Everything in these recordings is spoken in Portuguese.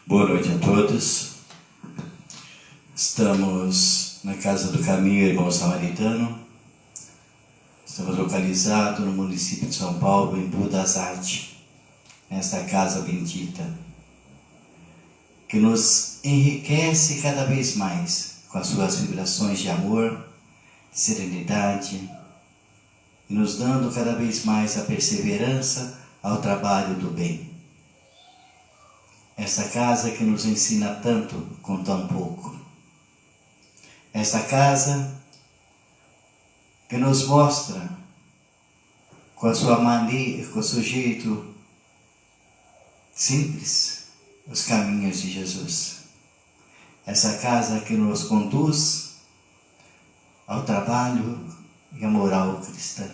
Boa noite a todos. Estamos na Casa do Caminho Irmão Samaritano. Estamos localizados no município de São Paulo, em Budas Artes, nesta casa bendita, que nos enriquece cada vez mais com as suas vibrações de amor, de serenidade, e nos dando cada vez mais a perseverança ao trabalho do bem. Esta casa que nos ensina tanto com tão pouco. Esta casa que nos mostra com a sua maneira, com o seu jeito simples, os caminhos de Jesus. Essa casa que nos conduz ao trabalho e à moral cristã.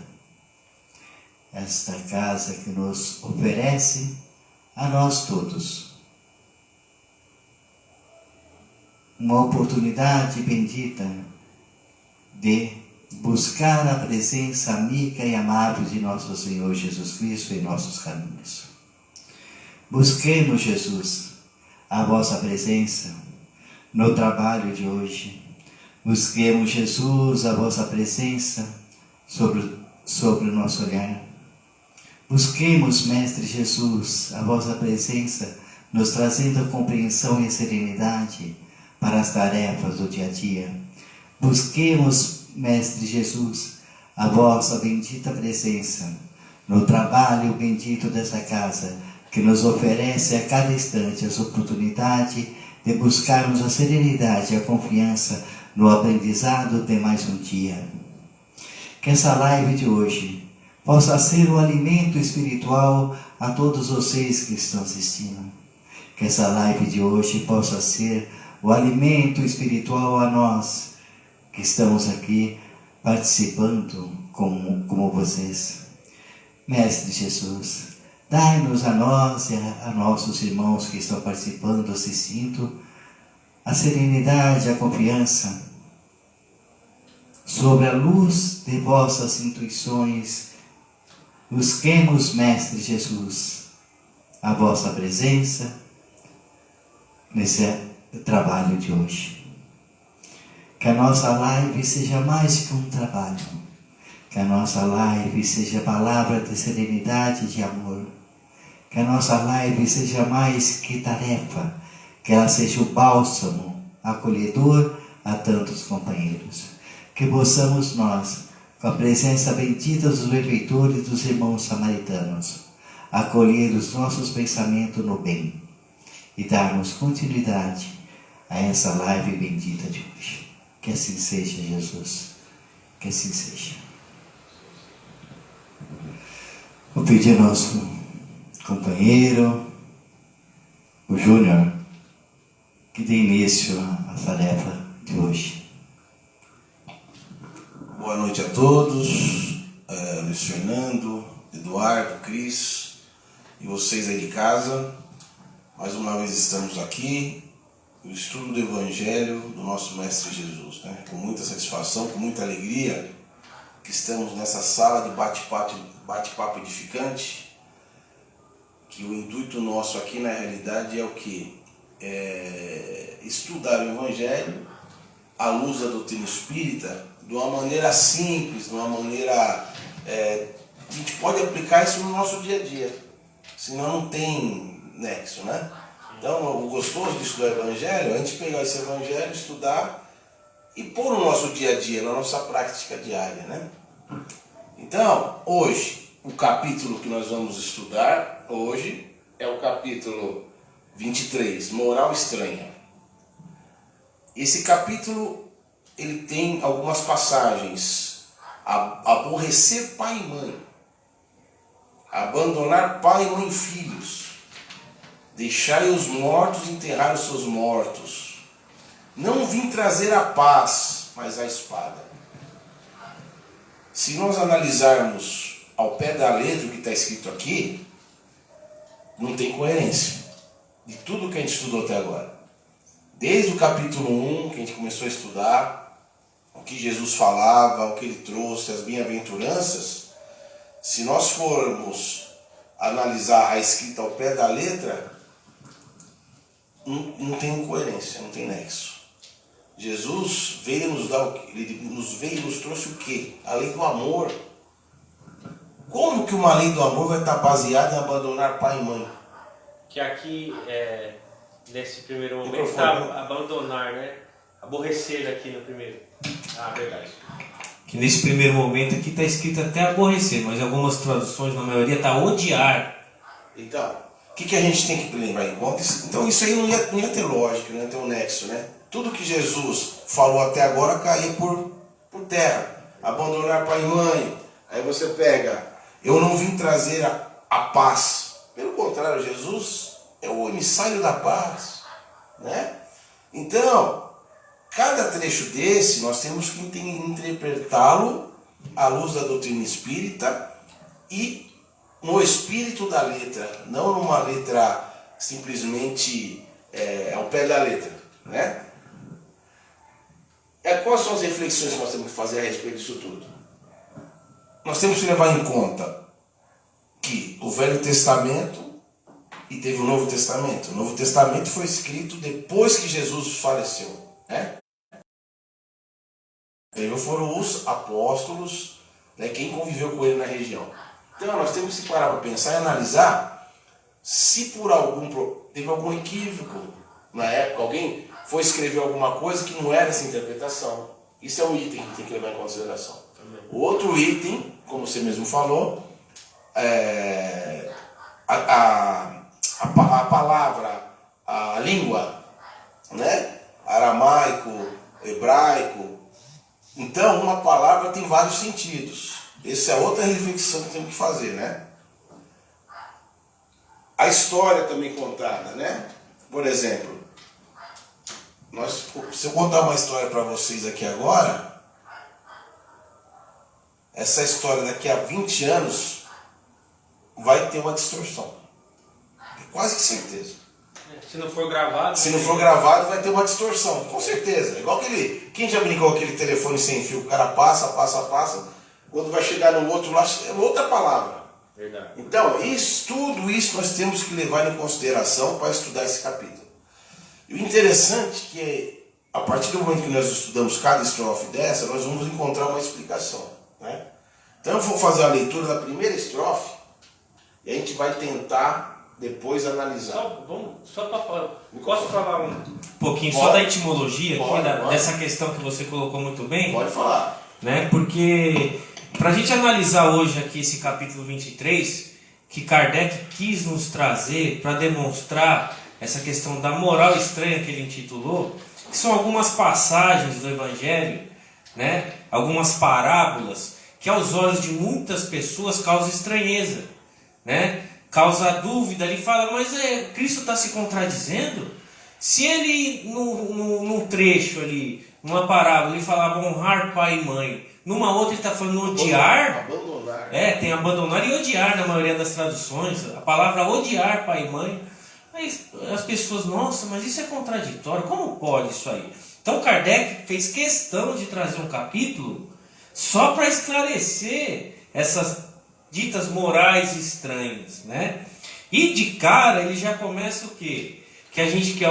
Esta casa que nos oferece a nós todos uma oportunidade bendita de buscar a presença amiga e amável de nosso Senhor Jesus Cristo em nossos caminhos. Busquemos, Jesus, a vossa presença no trabalho de hoje. Busquemos, Jesus, a vossa presença sobre o nosso olhar. Busquemos, Mestre Jesus, a vossa presença nos trazendo a compreensão e a serenidade para as tarefas do dia a dia. Busquemos, Mestre Jesus, a vossa bendita presença no trabalho bendito dessa casa, que nos oferece a cada instante as oportunidades de buscarmos a serenidade e a confiança no aprendizado de mais um dia. Que essa live de hoje possa ser um alimento espiritual a todos vocês que estão assistindo. Que essa live de hoje possa ser o alimento espiritual a nós que estamos aqui participando como vocês. Mestre Jesus, dai-nos a nós e a nossos irmãos que estão participando, assistindo, a serenidade, a confiança sobre a luz de vossas intuições. Busquemos, Mestre Jesus, a vossa presença nesse trabalho de hoje. Que a nossa live seja mais que um trabalho. Que a nossa live seja palavra de serenidade e de amor. Que a nossa live seja mais que tarefa. Que ela seja o bálsamo acolhedor a tantos companheiros. Que possamos nós, com a presença bendita dos benfeitores dos irmãos samaritanos, acolher os nossos pensamentos no bem e darmos continuidade a essa live bendita de hoje. Que assim seja, Jesus. Que assim seja. Vou pedir ao nosso companheiro, o Júnior, que dê início à tarefa de hoje. Boa noite a todos. Luiz Fernando, Eduardo, Cris e vocês aí de casa. Mais uma vez estamos aqui no estudo do Evangelho do nosso Mestre Jesus, né? Com muita satisfação, com muita alegria, que estamos nessa sala de bate-papo edificante, que o intuito nosso aqui na realidade é o quê? Estudar o Evangelho à luz da doutrina espírita de uma maneira simples, de uma maneira... a gente pode aplicar isso no nosso dia a dia, senão não tem nexo, né? Então, o gostoso de estudar o Evangelho é a gente pegar esse Evangelho, estudar e pôr no nosso dia a dia, na nossa prática diária, né? Então, hoje, o capítulo que nós vamos estudar hoje é o capítulo 23, Moral Estranha. Esse capítulo, ele tem algumas passagens. Aborrecer pai e mãe, abandonar pai, mãe e filhos, deixai os mortos enterrar os seus mortos, não vim trazer a paz, mas a espada. Se nós analisarmos ao pé da letra o que está escrito aqui, não tem coerência de tudo que a gente estudou até agora. Desde o capítulo 1, que a gente começou a estudar, o que Jesus falava, o que ele trouxe, as bem-aventuranças, se nós formos analisar a escrita ao pé da letra, não tem coerência, não tem nexo. Jesus veio nos dar o quê? Ele nos trouxe o quê? A lei do amor. Como que uma lei do amor vai estar baseada em abandonar pai e mãe? Que aqui, nesse primeiro momento, está abandonar, né? Aborrecer aqui no primeiro. Ah, verdade. Que nesse primeiro momento aqui está escrito até aborrecer, mas em algumas traduções, na maioria, está odiar. Então, o que a gente tem que levar em conta? Então isso aí não ia ter lógica, não ia ter um nexo, né? Tudo que Jesus falou até agora caía por terra. Abandonar pai e mãe. Aí você pega, eu não vim trazer a paz. Pelo contrário, Jesus é o emissário da paz, né? Então, cada trecho desse nós temos que interpretá-lo à luz da doutrina espírita e no espírito da letra, não numa letra simplesmente ao pé da letra, né? Quais são as reflexões que nós temos que fazer a respeito disso tudo? Nós temos que levar em conta que o Velho Testamento e teve o Novo Testamento. O Novo Testamento foi escrito depois que Jesus faleceu, né? Então foram os apóstolos, né, quem conviveu com ele na região. Então nós temos que parar para pensar e analisar se por teve algum equívoco na época, alguém foi escrever alguma coisa que não era essa interpretação. Isso é um item que tem que levar em consideração. O outro item, como você mesmo falou, a palavra, a língua, né? Aramaico, hebraico. Então, uma palavra tem vários sentidos. Essa é outra reflexão que temos que fazer, né? A história também contada, né? Por exemplo, se eu contar uma história para vocês aqui agora, essa história daqui a 20 anos vai ter uma distorção. Quase que certeza. Se não for gravado... Se não for gravado, vai ter uma distorção, com certeza. Igual quem já brincou com aquele telefone sem fio, o cara passa, quando vai chegar no outro lá, é outra palavra. Verdade. Então, tudo isso nós temos que levar em consideração para estudar esse capítulo. E o interessante é que, a partir do momento que nós estudamos cada estrofe dessa, nós vamos encontrar uma explicação, né? Então eu vou fazer a leitura da primeira estrofe e a gente vai tentar depois analisar. Só para falar, posso falar um pouquinho só da etimologia aqui, dessa questão que você colocou muito bem? Pode falar. Né? Porque, para a gente analisar hoje aqui esse capítulo 23, que Kardec quis nos trazer para demonstrar essa questão da moral estranha que ele intitulou, que são algumas passagens do Evangelho, né? Algumas parábolas, que aos olhos de muitas pessoas causam estranheza, né? Causa dúvida. Ele fala, mas Cristo está se contradizendo? Se ele, num trecho ali, numa parábola, ele falava honrar pai e mãe, numa outra ele está falando odiar. Abandonar. Tem abandonar e odiar na maioria das traduções. A palavra odiar pai e mãe. Aí as pessoas, nossa, mas isso é contraditório, como pode isso aí? Então Kardec fez questão de trazer um capítulo só para esclarecer essas ditas morais estranhas, né? E de cara ele já começa o quê? Que a gente quer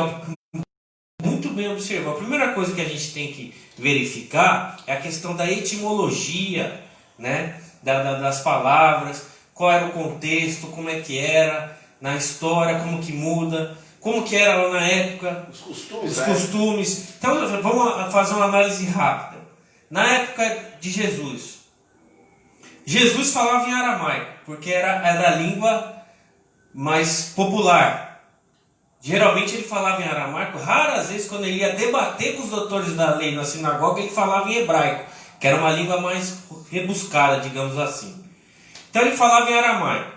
muito bem observar. A primeira coisa que a gente tem que verificar é a questão da etimologia, né? Das palavras, qual era o contexto, como é que era na história, como que muda, como que era lá na época, os costumes. Então vamos fazer uma análise rápida. Na época de Jesus falava em aramaico, porque era a língua mais popular. Geralmente ele falava em aramaico, raras vezes quando ele ia debater com os doutores da lei na sinagoga, ele falava em hebraico, que era uma língua mais rebuscada, digamos assim. Então ele falava em aramaico.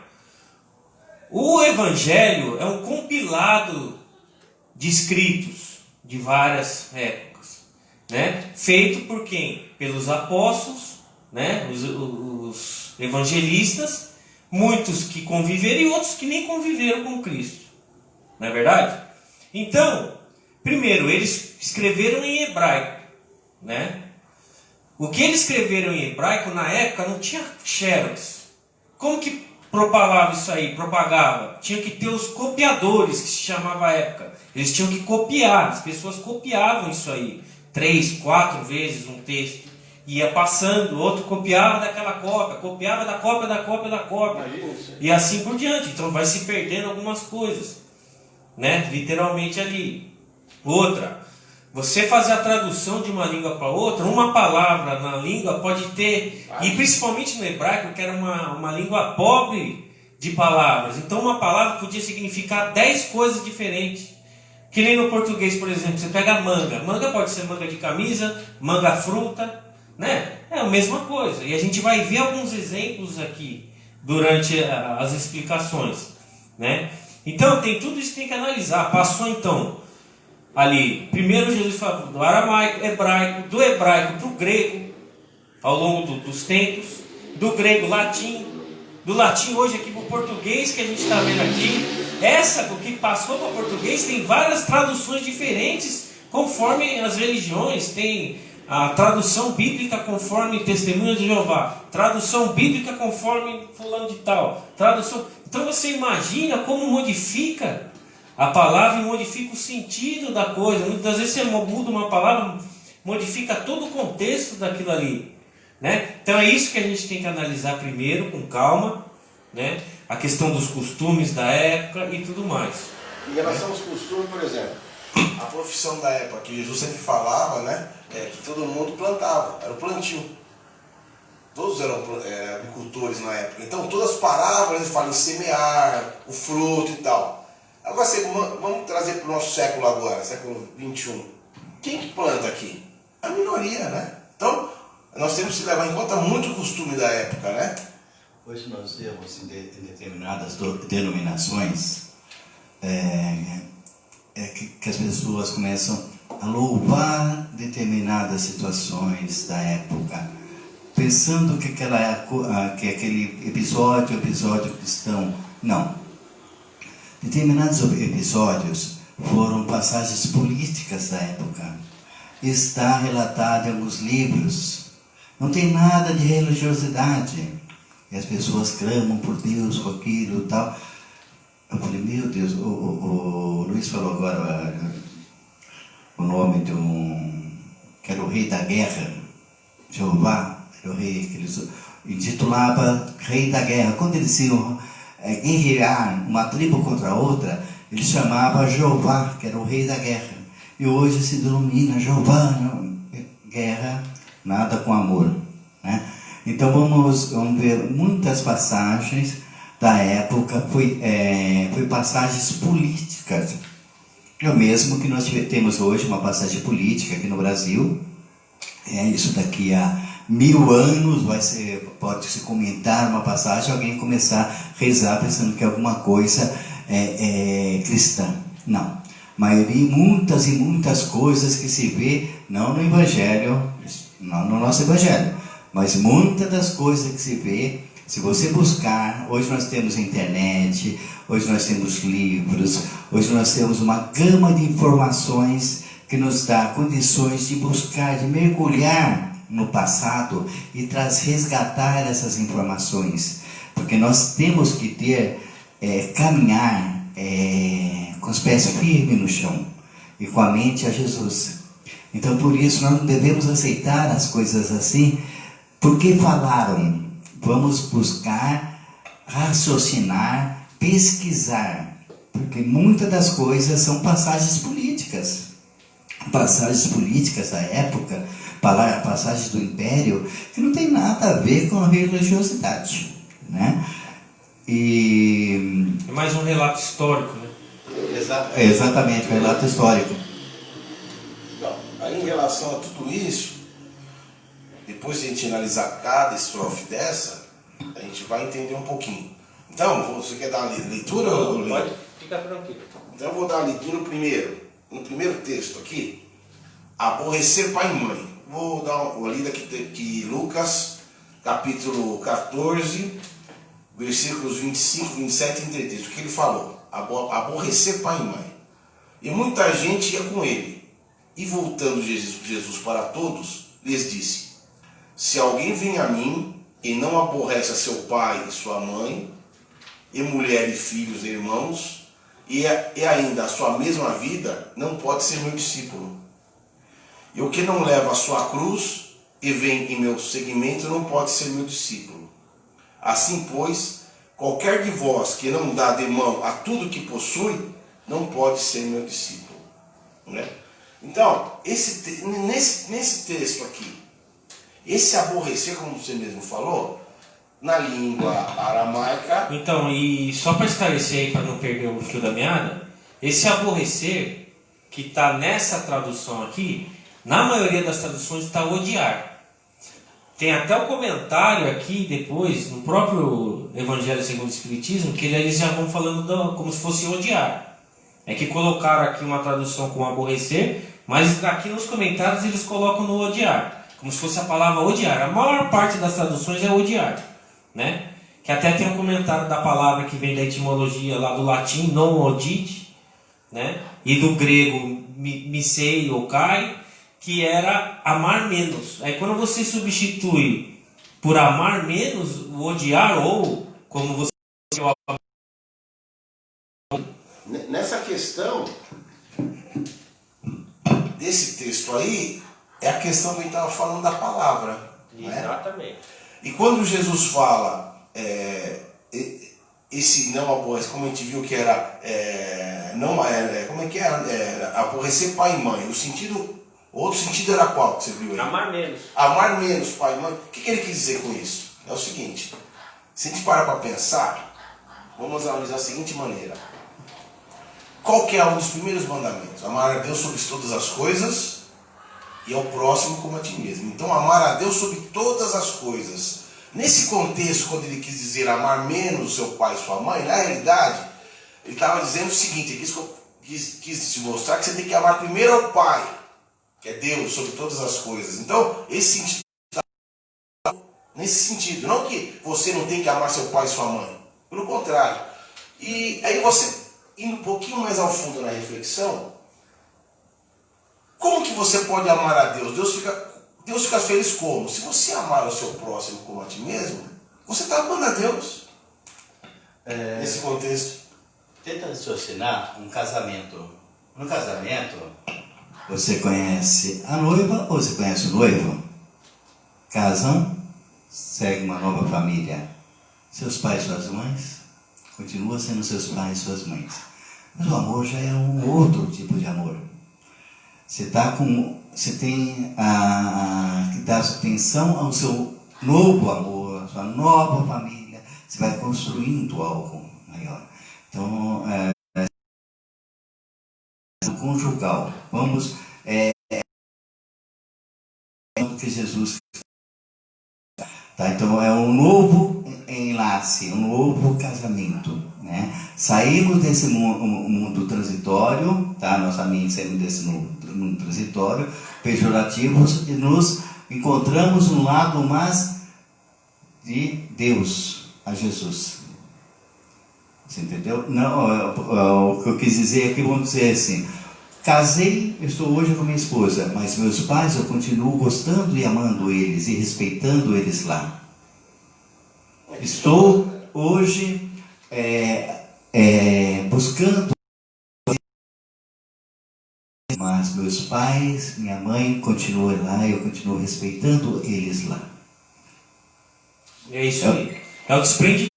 O Evangelho é um compilado de escritos de várias épocas, né? Feito por quem? Pelos apóstolos, né? Os evangelistas, muitos que conviveram e outros que nem conviveram com Cristo, não é verdade? Então, primeiro, eles escreveram em hebraico, né? O que eles escreveram em hebraico na época não tinha xerox. Como que propalava isso aí, propagava? Tinha que ter os copiadores, que se chamava à época. Eles tinham que copiar, as pessoas copiavam isso aí. 3, 4 vezes um texto. Ia passando, outro copiava daquela cópia, copiava da cópia, da cópia, da cópia. E assim por diante. Então vai se perdendo algumas coisas, né? Literalmente ali. Outra, você fazer a tradução de uma língua para outra, uma palavra na língua pode ter, e principalmente no hebraico, que era uma língua pobre de palavras. Então uma palavra podia significar 10 coisas diferentes. Que nem no português, por exemplo, você pega manga. Manga pode ser manga de camisa, manga fruta, né? É a mesma coisa. E a gente vai ver alguns exemplos aqui durante as explicações, né? Então, tudo isso tem que analisar. Passou então ali, primeiro Jesus falou do aramaico, hebraico, do hebraico para o grego, ao longo dos tempos, do grego latim, do latim hoje aqui para o português que a gente está vendo aqui. O que passou para o português tem várias traduções diferentes conforme as religiões. Tem a tradução bíblica conforme Testemunha de Jeová, tradução bíblica conforme fulano de tal, tradução. Então você imagina como modifica a palavra e modifica o sentido da coisa. Muitas vezes você muda uma palavra, modifica todo o contexto daquilo ali, né? Então é isso que a gente tem que analisar primeiro, com calma, né? A questão dos costumes da época e tudo mais. Em relação aos costumes, por exemplo, a profissão da época que Jesus sempre falava, né? É que todo mundo plantava, era o plantio. Todos eram agricultores na época. Então todas as parábolas eles falam em semear, o fruto e tal. Agora vamos trazer para o nosso século agora, século 21. Quem que planta aqui? A minoria, né? Então nós temos que levar em conta muito o costume da época, né? Hoje nós temos em determinadas denominações que as pessoas começam a louvar determinadas situações da época, pensando que aquele episódio cristão. Não. Determinados episódios foram passagens políticas da época. Está relatado em alguns livros. Não tem nada de religiosidade. E as pessoas clamam por Deus, com aquilo e tal. Eu falei, meu Deus, o Luiz falou agora o nome de que era o rei da guerra, Jeová, era o rei que eles intitulava Rei da Guerra. Quando eles iam guerrear uma tribo contra a outra, eles chamavam Jeová, que era o rei da guerra. E hoje se denomina Jeová, guerra, nada com amor, né? Então vamos ver muitas passagens da época, foi passagens políticas. É o mesmo que nós temos hoje, uma passagem política aqui no Brasil. Isso daqui a 1000 anos pode-se comentar uma passagem, alguém começar a rezar pensando que alguma coisa é cristã. Não. Maioria, muitas e muitas coisas que se vê, não no Evangelho, não no nosso Evangelho, mas muitas das coisas que se vê, se você buscar, hoje nós temos internet, hoje nós temos livros, hoje nós temos uma gama de informações que nos dá condições de buscar, de mergulhar no passado e resgatar essas informações. Porque nós temos que caminhar com os pés firmes no chão e com a mente a Jesus. Então por isso nós não devemos aceitar as coisas assim, porque falaram. Vamos buscar, raciocinar, pesquisar, porque muitas das coisas são passagens políticas da época, passagens do Império, que não tem nada a ver com a religiosidade, né? E é mais um relato histórico, né? Exatamente, um relato histórico. Então, aí em relação a tudo isso, depois de a gente analisar cada estrofe dessa, a gente vai entender um pouquinho. Então, você quer dar uma leitura? Pode ficar tranquilo. Então eu vou dar a leitura no primeiro texto aqui. Aborrecer pai e mãe. Vou dar uma lida aqui, Lucas, capítulo 14, versículos 25, 27 e 33. O que ele falou? Aborrecer pai e mãe. E muita gente ia com ele. E voltando Jesus para todos, lhes disse: se alguém vem a mim e não aborrece a seu pai e sua mãe, e mulher, e filhos, e irmãos, e ainda a sua mesma vida, não pode ser meu discípulo. E o que não leva a sua cruz e vem em meu seguimento, não pode ser meu discípulo. Assim, pois, qualquer de vós que não dá de mão a tudo que possui, não pode ser meu discípulo. Né? Então, nesse texto aqui, esse aborrecer, como você mesmo falou, na língua aramaica... Então, e só para esclarecer aí, para não perder o fio da meada, esse aborrecer, que está nessa tradução aqui, na maioria das traduções está odiar. Tem até o comentário aqui depois, no próprio Evangelho segundo o Espiritismo, que eles já vão falando como se fosse odiar. É que colocaram aqui uma tradução com aborrecer, mas aqui nos comentários eles colocam no odiar, como se fosse a palavra odiar. A maior parte das traduções é odiar, né? Que até tem um comentário da palavra que vem da etimologia lá do latim, non odite, né? E do grego misei ou kai, que era amar menos. Aí quando você substitui por amar menos, o odiar, ou como você... Nessa questão desse texto aí, é a questão que a gente estava falando da palavra. Exatamente. Né? E quando Jesus fala esse não aborrecer, como a gente viu que era como é que era? Aborrecer pai e mãe. O outro sentido era qual que você viu aí? Amar menos. Amar menos pai e mãe. O que ele quis dizer com isso? É o seguinte, se a gente parar para pensar, vamos analisar da seguinte maneira. Qual que é um dos primeiros mandamentos? Amar a Deus sobre todas as coisas e ao próximo como a ti mesmo. Então, amar a Deus sobre todas as coisas. Nesse contexto, quando ele quis dizer amar menos seu pai e sua mãe, na realidade, ele estava dizendo o seguinte, ele quis te mostrar que você tem que amar primeiro ao pai, que é Deus, sobre todas as coisas. Então, esse sentido, nesse sentido, não que você não tem que amar seu pai e sua mãe, pelo contrário. E aí você, indo um pouquinho mais ao fundo na reflexão, como que você pode amar a Deus? Deus fica feliz como? Se você amar o seu próximo como a ti mesmo, você está amando a Deus. Nesse contexto. Tenta raciocinar um casamento. No casamento, você conhece a noiva ou você conhece o noivo? Casam, segue uma nova família. Seus pais e suas mães continuam sendo seus pais e suas mães. Mas o amor já é um outro tipo de amor. Você tem que dar atenção ao seu novo amor, à sua nova família. Você vai construindo algo maior. Então, conjugal. Vamos que Jesus. Tá? Então é um novo enlace, um novo casamento, né? Saímos desse mundo transitório, tá? Nossa mente saímos desse mundo transitório, pejorativos, e nos encontramos um lado mais de Deus, a Jesus. Você entendeu? Não, o que eu quis dizer aqui, vamos dizer assim, casei, eu estou hoje com minha esposa, mas meus pais eu continuo gostando e amando eles e respeitando eles lá. Estou hoje buscando, mas meus pais, minha mãe continuam lá e eu continuo respeitando eles lá. É isso aí. É o desprendimento.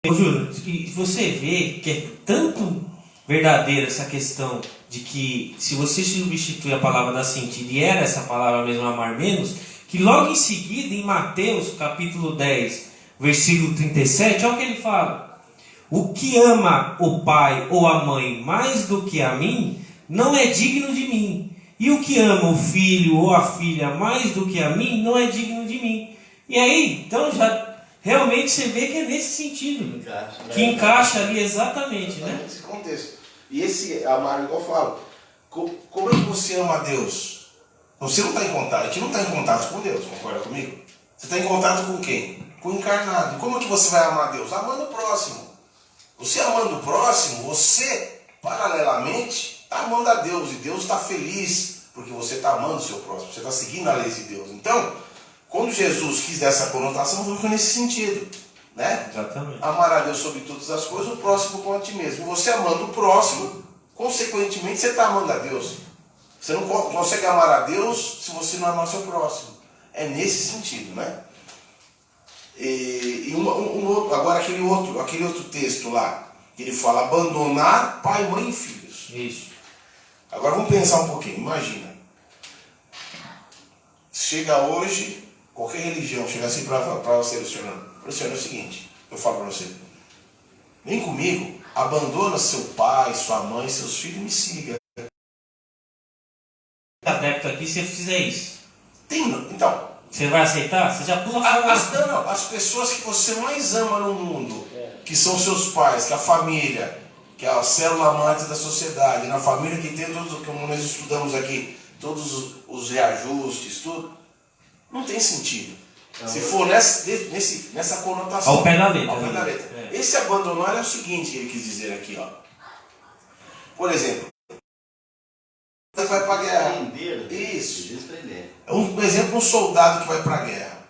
Júlio, e você vê que é tanto verdadeira essa questão de que se você substitui a palavra da sentido, e era essa palavra mesmo, amar menos, que logo em seguida, em Mateus capítulo 10, versículo 37, olha o que ele fala: o que ama o pai ou a mãe mais do que a mim, não é digno de mim, e o que ama o filho ou a filha mais do que a mim, não é digno de mim. E aí, então já realmente você vê que é nesse sentido, que encaixa ali exatamente, né? Nesse contexto. E esse amar, igual eu falo, como é que você ama a Deus? Você não está em contato, a gente não está em contato com Deus, concorda comigo? Você está em contato com quem? Com o encarnado. E como é que você vai amar a Deus? Amando o próximo. Você amando o próximo, você, paralelamente, está amando a Deus. E Deus está feliz porque você está amando o seu próximo, você está seguindo a lei de Deus. Então, quando Jesus quis dar essa conotação, foi nesse sentido. né? Exatamente. Amar a Deus sobre todas as coisas, o próximo como a ti mesmo. E você amando o próximo, consequentemente você está amando a Deus. Você não consegue amar a Deus se você não amar o seu próximo. É nesse sentido, né? Agora aquele outro texto lá, que ele fala abandonar pai, mãe e filhos. Isso. Agora vamos pensar um pouquinho, imagina. Chega hoje, qualquer religião, chega assim para você, Luciano, é o seguinte, eu falo para você, vem comigo, abandona seu pai, sua mãe, seus filhos e me siga. Adepto aqui, se você fizer isso, Então, você vai aceitar? Você já pula fora. as pessoas que você mais ama no mundo, que são seus pais, que é a família, que é a célula máter da sociedade, na família que tem tudo que nós estudamos aqui, todos os reajustes, tudo, não tem sentido. Se for nessa conotação. Ao pé da letra. Ao pé da letra. Esse abandonar é o seguinte que ele quis dizer aqui, ó. Por exemplo, você vai para a guerra. Isso. Um exemplo, um soldado que vai para a guerra.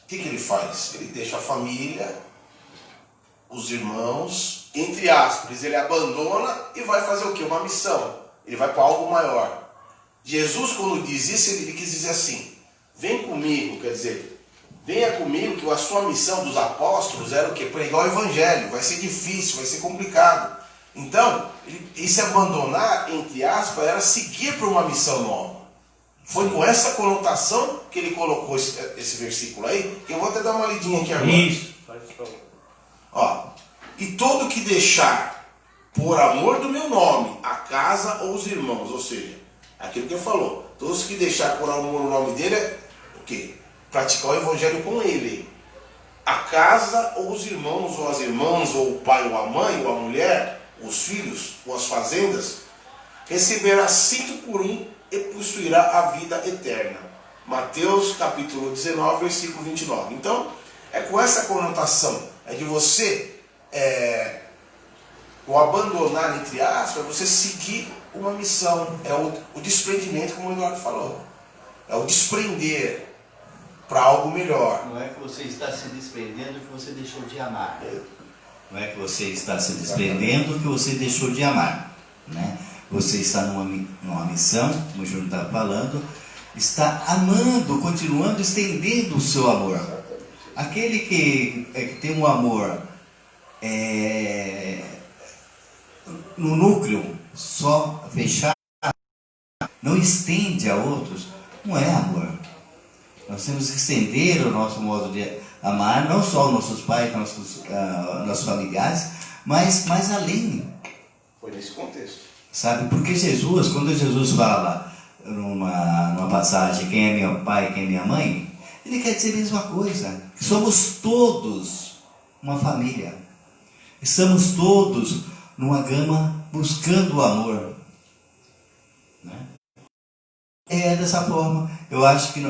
O que ele faz? Ele deixa a família, os irmãos, entre aspas, ele abandona e vai fazer o quê? Uma missão. Ele vai para algo maior. Jesus, quando diz isso, ele quis dizer assim, vem comigo, quer dizer, venha comigo, que a sua missão dos apóstolos era o quê? Pregar o evangelho. Vai ser difícil, vai ser complicado. Então, esse abandonar, entre aspas, era seguir para uma missão nova. Foi com essa conotação que ele colocou esse versículo aí, que eu vou até dar uma lidinha aqui agora. Isso. Ó, e todo que deixar, por amor do meu nome, a casa ou os irmãos, ou seja, aquilo que ele falou, todos que deixar por amor do nome dele, é o quê? Praticar o evangelho com ele. A casa ou os irmãos, ou as irmãs, ou o pai ou a mãe, ou a mulher, os filhos, ou as fazendas, receberá 5 por 1 e possuirá a vida eterna. Mateus capítulo 19, versículo 29. Então, é com essa conotação, é de você, o abandonar, entre aspas, é você seguir uma missão, é o desprendimento, como o Eduardo falou. É o desprender para algo melhor. Não é que você está se desprendendo que você deixou de amar. Não é que você está se desprendendo que você deixou de amar, né? Você está numa missão, como o Júnior está falando, está amando, continuando, estendendo o seu amor. Aquele que tem um amor no núcleo só fechado, não estende a outros, não é amor. Nós temos que estender o nosso modo de amar, não só os nossos pais, nossos familiares, mas mais além. Foi nesse contexto. Sabe, porque Jesus, quando Jesus fala numa passagem, quem é meu pai, quem é minha mãe, ele quer dizer a mesma coisa. Somos todos uma família. Estamos todos numa gama buscando o amor. Né? É dessa forma, eu acho que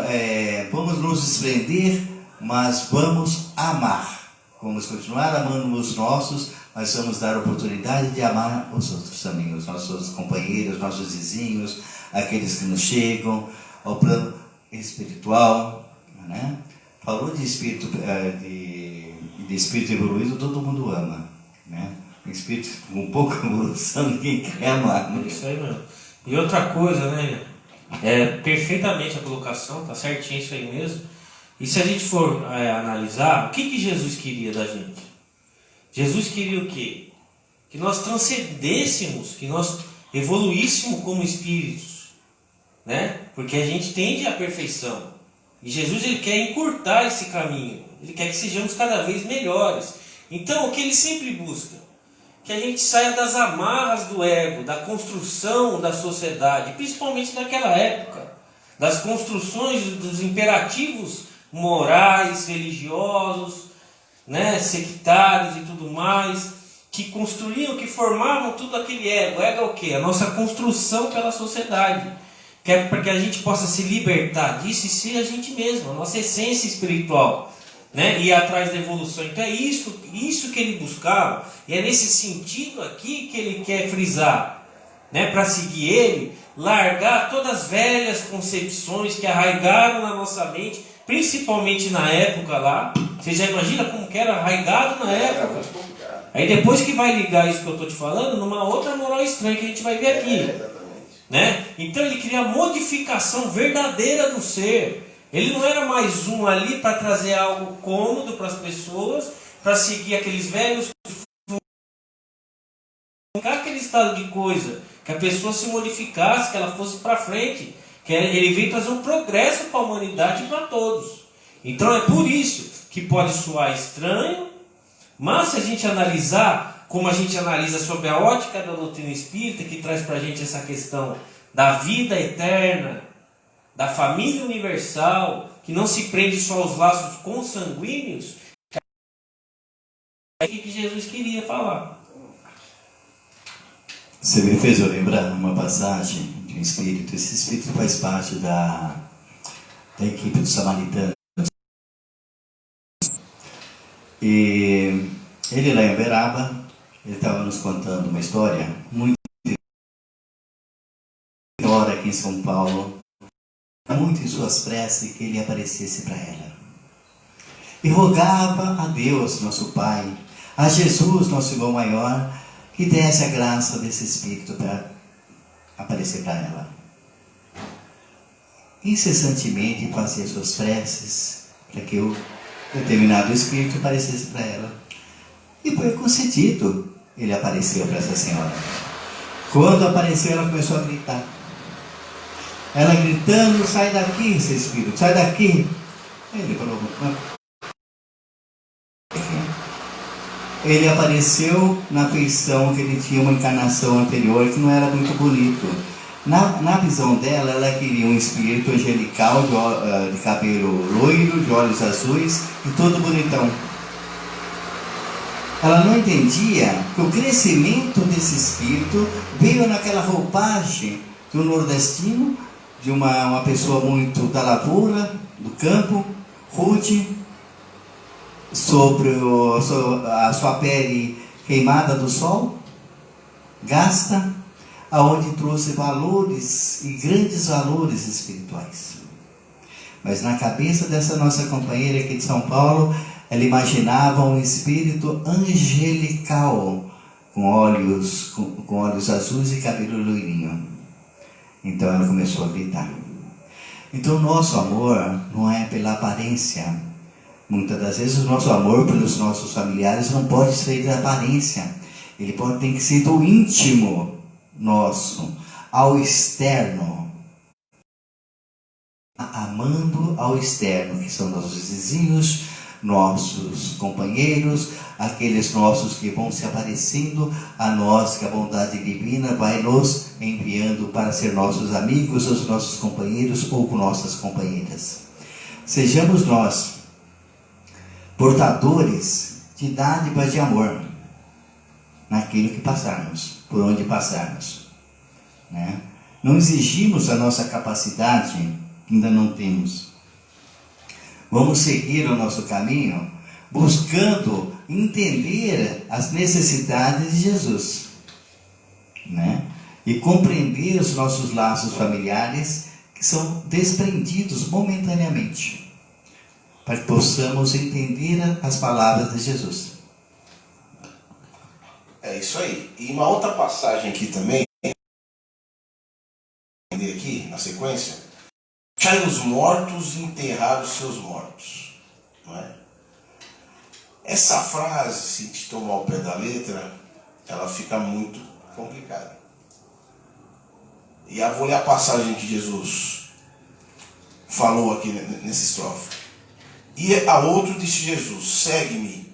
vamos nos desprender, mas vamos amar. Vamos continuar amando os nossos, mas vamos dar a oportunidade de amar os outros também, os nossos companheiros, nossos vizinhos, aqueles que nos chegam, ao plano espiritual. Né? Falou de espírito, de espírito evoluído, todo mundo ama. Né? Espírito com pouca evolução, ninguém quer amar. Né? Isso aí mesmo. E outra coisa, né? Perfeitamente a colocação, tá certinho isso aí mesmo. E se a gente for analisar, o que Jesus queria da gente? Jesus queria o quê? Que nós transcendêssemos, que nós evoluíssemos como espíritos, né? Porque a gente tende à perfeição. E Jesus, ele quer encurtar esse caminho. Ele quer que sejamos cada vez melhores. Então, o que ele sempre busca? Que a gente saia das amarras do ego, da construção da sociedade, principalmente naquela época, das construções dos imperativos morais, religiosos, né, sectários e tudo mais, que construíam, que formavam tudo aquele ego. Ego é o quê? A nossa construção pela sociedade, que é para que a gente possa se libertar disso e ser a gente mesmo, a nossa essência espiritual, né? E ir atrás da evolução. Então é isso que ele buscava, e é nesse sentido aqui que ele quer frisar, né? Para seguir ele, largar todas as velhas concepções que arraigaram na nossa mente principalmente na época lá. Você já imagina como que era arraigado na época. Aí depois que vai ligar isso que eu estou te falando, numa outra moral estranha que a gente vai ver aqui. Né? Então ele cria a modificação verdadeira do ser. Ele não era mais um ali para trazer algo cômodo para as pessoas, para seguir aqueles velhos, aquele estado de coisa, que a pessoa se modificasse, que ela fosse para frente, que ele veio trazer um progresso para a humanidade e para todos. Então é por isso que pode soar estranho, mas se a gente analisar, como a gente analisa sob a ótica da doutrina espírita, que traz para a gente essa questão da vida eterna, da família universal, que não se prende só aos laços consanguíneos, é o que Jesus queria falar. Você me fez eu lembrar uma passagem de um espírito. Esse espírito faz parte da equipe dos samaritanos. E ele lá em Uberaba, ele estava nos contando uma história muito hora aqui em São Paulo, muito em suas preces que ele aparecesse para ela. E rogava a Deus, nosso Pai, a Jesus, nosso irmão maior, que desse a graça desse Espírito para aparecer para ela. Incessantemente fazia suas preces para que o determinado Espírito aparecesse para ela. E foi concedido. Ele apareceu para essa senhora. Quando apareceu, ela começou a gritar. Ela gritando: sai daqui, seu Espírito, sai daqui. Ele falou: ele apareceu na feição que ele tinha uma encarnação anterior que não era muito bonito. Na visão dela, ela queria um espírito angelical de cabelo loiro, de olhos azuis e todo bonitão. Ela não entendia que o crescimento desse espírito veio naquela roupagem do nordestino, de uma pessoa muito da lavoura, do campo, rude, sobre a sua pele queimada do sol, gasta, aonde trouxe valores e grandes valores espirituais. Mas na cabeça dessa nossa companheira aqui de São Paulo, ela imaginava um espírito angelical, com olhos azuis e cabelo loirinho. Então ela começou a gritar. Então o nosso amor não é pela aparência. Muitas das vezes o nosso amor pelos nossos familiares não pode ser da aparência. Ele tem que ser do íntimo nosso, ao externo. Amando ao externo, que são nossos vizinhos, nossos companheiros, aqueles nossos que vão se aparecendo a nós, que a bondade divina vai nos enviando para ser nossos amigos, os nossos companheiros ou nossas companheiras. Sejamos nós portadores de dádivas de amor naquilo que passarmos, por onde passarmos, né? Não exigimos a nossa capacidade que ainda não temos. Vamos seguir o nosso caminho buscando entender as necessidades de Jesus, né? E compreender os nossos laços familiares que são desprendidos momentaneamente, para que possamos entender as palavras de Jesus. É isso aí. E uma outra passagem aqui também, aqui na sequência: deixai os mortos e enterrar os seus mortos. Não é? Essa frase, se a gente tomar o pé da letra, ela fica muito complicada. E eu vou ler a passagem que Jesus falou aqui nessa estrofe. E a outro disse Jesus: segue-me.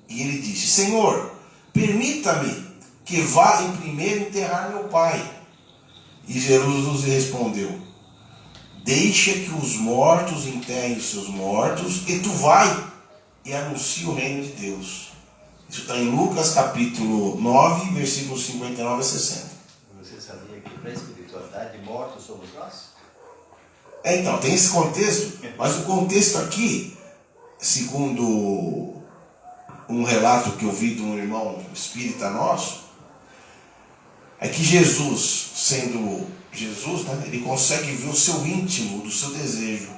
E ele disse: Senhor, permita-me que vá em primeiro enterrar meu pai. E Jesus lhe respondeu: deixa que os mortos enterrem os seus mortos, e tu vai e anuncia o reino de Deus. Isso está em Lucas capítulo 9, versículos 59 a 60. Você sabia que para a espiritualidade mortos somos nós? Então, tem esse contexto, mas o contexto aqui, segundo um relato que eu vi de um irmão espírita nosso, é que Jesus, sendo Jesus, né, ele consegue ver o seu íntimo, do seu desejo.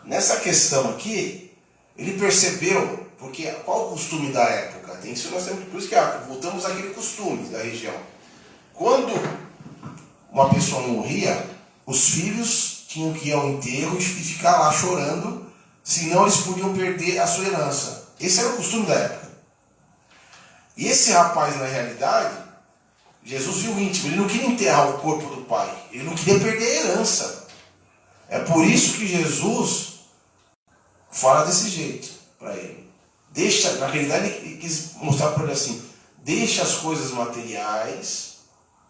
nessa questão aqui, ele percebeu, porque qual o costume da época? Tem isso nós temos, por isso que voltamos àquele costume da região. Quando uma pessoa morria, os filhos tinham que ir ao enterro e ficar lá chorando, senão eles podiam perder a sua herança. Esse era o costume da época. E esse rapaz, na realidade, Jesus viu o íntimo, ele não queria enterrar o corpo do pai, ele não queria perder a herança. É por isso que Jesus fala desse jeito para ele. Na realidade, ele quis mostrar para ele assim: deixa as coisas materiais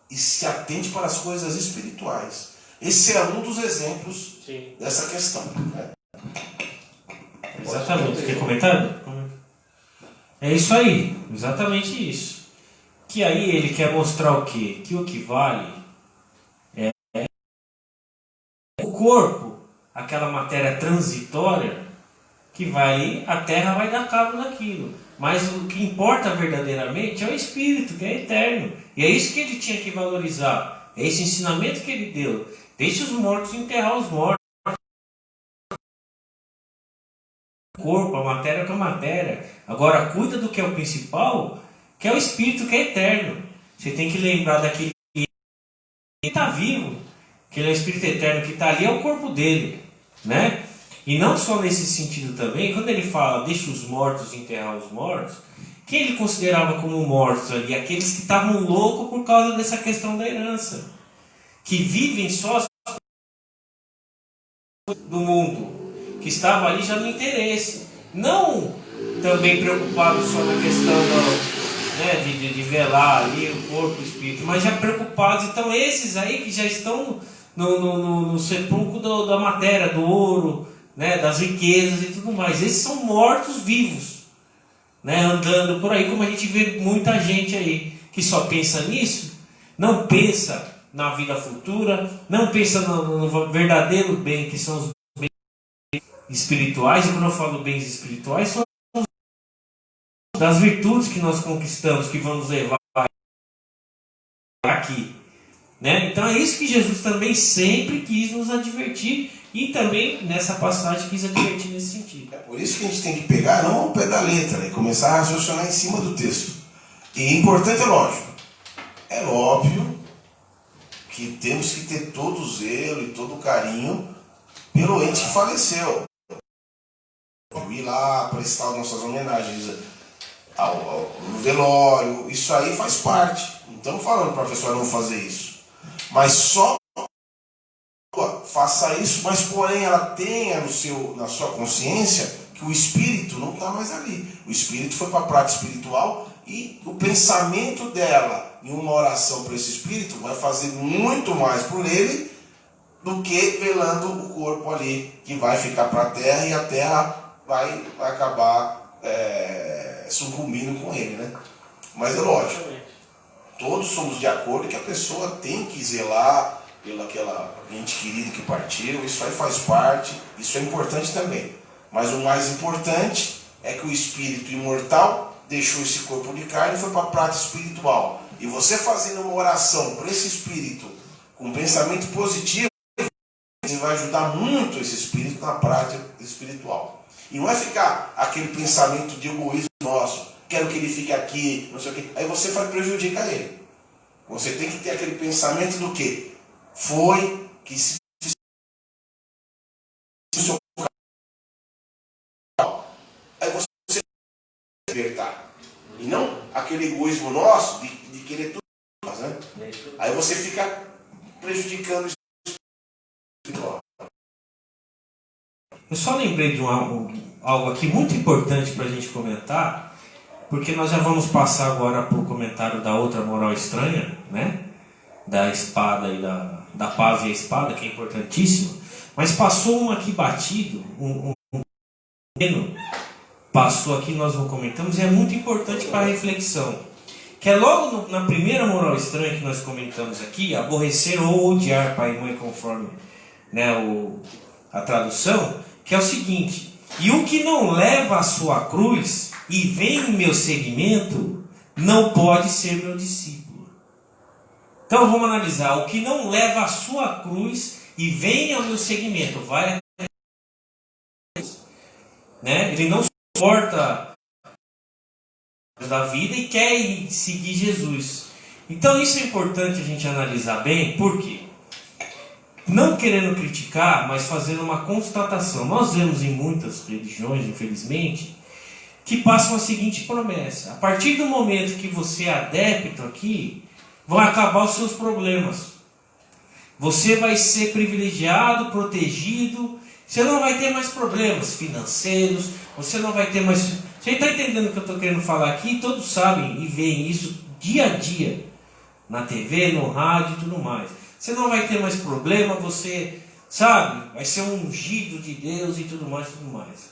e se atente para as coisas espirituais. Esse é um dos exemplos dessa questão. Né? Exatamente. Quer comentário? É isso aí, exatamente isso. Que aí ele quer mostrar o quê? Que o que vale é o corpo, aquela matéria transitória, que vai, a terra vai dar cabo daquilo. Mas o que importa verdadeiramente é o espírito, que é eterno. E é isso que ele tinha que valorizar. É esse ensinamento que ele deu. Deixe os mortos enterrar os mortos. O corpo, a matéria com a matéria. Agora cuida do que é o principal, que é o espírito, que é eterno. Você tem que lembrar daquele que está vivo, que ele é o espírito eterno que está ali, é o corpo dele, né? E não só nesse sentido também, quando ele fala deixa os mortos enterrar os mortos, quem ele considerava como mortos ali? Aqueles que estavam loucos por causa dessa questão da herança, que vivem só do mundo, que estava ali já no interesse, não também preocupado só na questão de velar ali o corpo e o espírito, mas já preocupados. Então esses aí que já estão no sepulcro da matéria, do ouro, né, das riquezas e tudo mais, esses são mortos vivos, né, andando por aí, como a gente vê muita gente aí que só pensa nisso, não pensa na vida futura, não pensa no verdadeiro bem, que são os bens espirituais. E quando eu falo bens espirituais, são das virtudes que nós conquistamos, que vão nos levar aqui, né? Então é isso que Jesus também sempre quis nos advertir, e também nessa passagem quis advertir nesse sentido. É por isso que a gente tem que pegar, não ao pé da letra, né? E começar a raciocinar em cima do texto. E importante, é óbvio que temos que ter todo o zelo e todo o carinho pelo ente que faleceu. Ir lá prestar nossas homenagens no velório, isso aí faz parte. Não estamos falando para a pessoa não fazer isso, mas só faça isso, mas porém ela tenha na sua consciência que o espírito não está mais ali. O espírito foi para a prática espiritual, e o pensamento dela em uma oração para esse espírito vai fazer muito mais por ele do que velando o corpo ali, que vai ficar para a terra, e a terra vai acabar sucumbindo com ele, né? Mas é lógico, todos somos de acordo que a pessoa tem que zelar pelo aquela ente querido que partiu. Isso aí faz parte, isso é importante também. Mas o mais importante é que o espírito imortal deixou esse corpo de carne e foi para a prática espiritual. E você fazendo uma oração para esse espírito com um pensamento positivo, você vai ajudar muito esse espírito na prática espiritual. E não é ficar aquele pensamento de egoísmo nosso, quero que ele fique aqui, não sei o quê. Aí você vai prejudicar ele. Você tem que ter aquele pensamento do quê? Foi que se aí você libertar. E não aquele egoísmo nosso de querer tudo, né? Aí você fica prejudicando o espiritual. Eu só lembrei de algo aqui muito importante para a gente comentar, porque nós já vamos passar agora para o comentário da outra moral estranha, né? Da espada e da paz e a espada, que é importantíssimo. Mas passou um aqui batido, passou aqui, nós não comentamos, e é muito importante para a reflexão. Que é logo na primeira moral estranha que nós comentamos aqui, aborrecer ou odiar pai e mãe, conforme, né, a tradução, que é o seguinte: e o que não leva a sua cruz e vem em meu seguimento, não pode ser meu discípulo. Então vamos analisar: o que não leva a sua cruz e vem ao meu seguimento, vai né? Ele não suporta da vida e quer seguir Jesus. Então isso é importante a gente analisar bem, por quê? Não querendo criticar, mas fazendo uma constatação. Nós vemos em muitas religiões, infelizmente, que passam a seguinte promessa: a partir do momento que você é adepto aqui, vão acabar os seus problemas. Você vai ser privilegiado, protegido, você não vai ter mais problemas financeiros, você não vai ter mais... Você está entendendo o que eu estou querendo falar aqui? Todos sabem e veem isso dia a dia, na TV, no rádio e tudo mais. Você não vai ter mais problema, você, sabe, vai ser um ungido de Deus e tudo mais, tudo mais.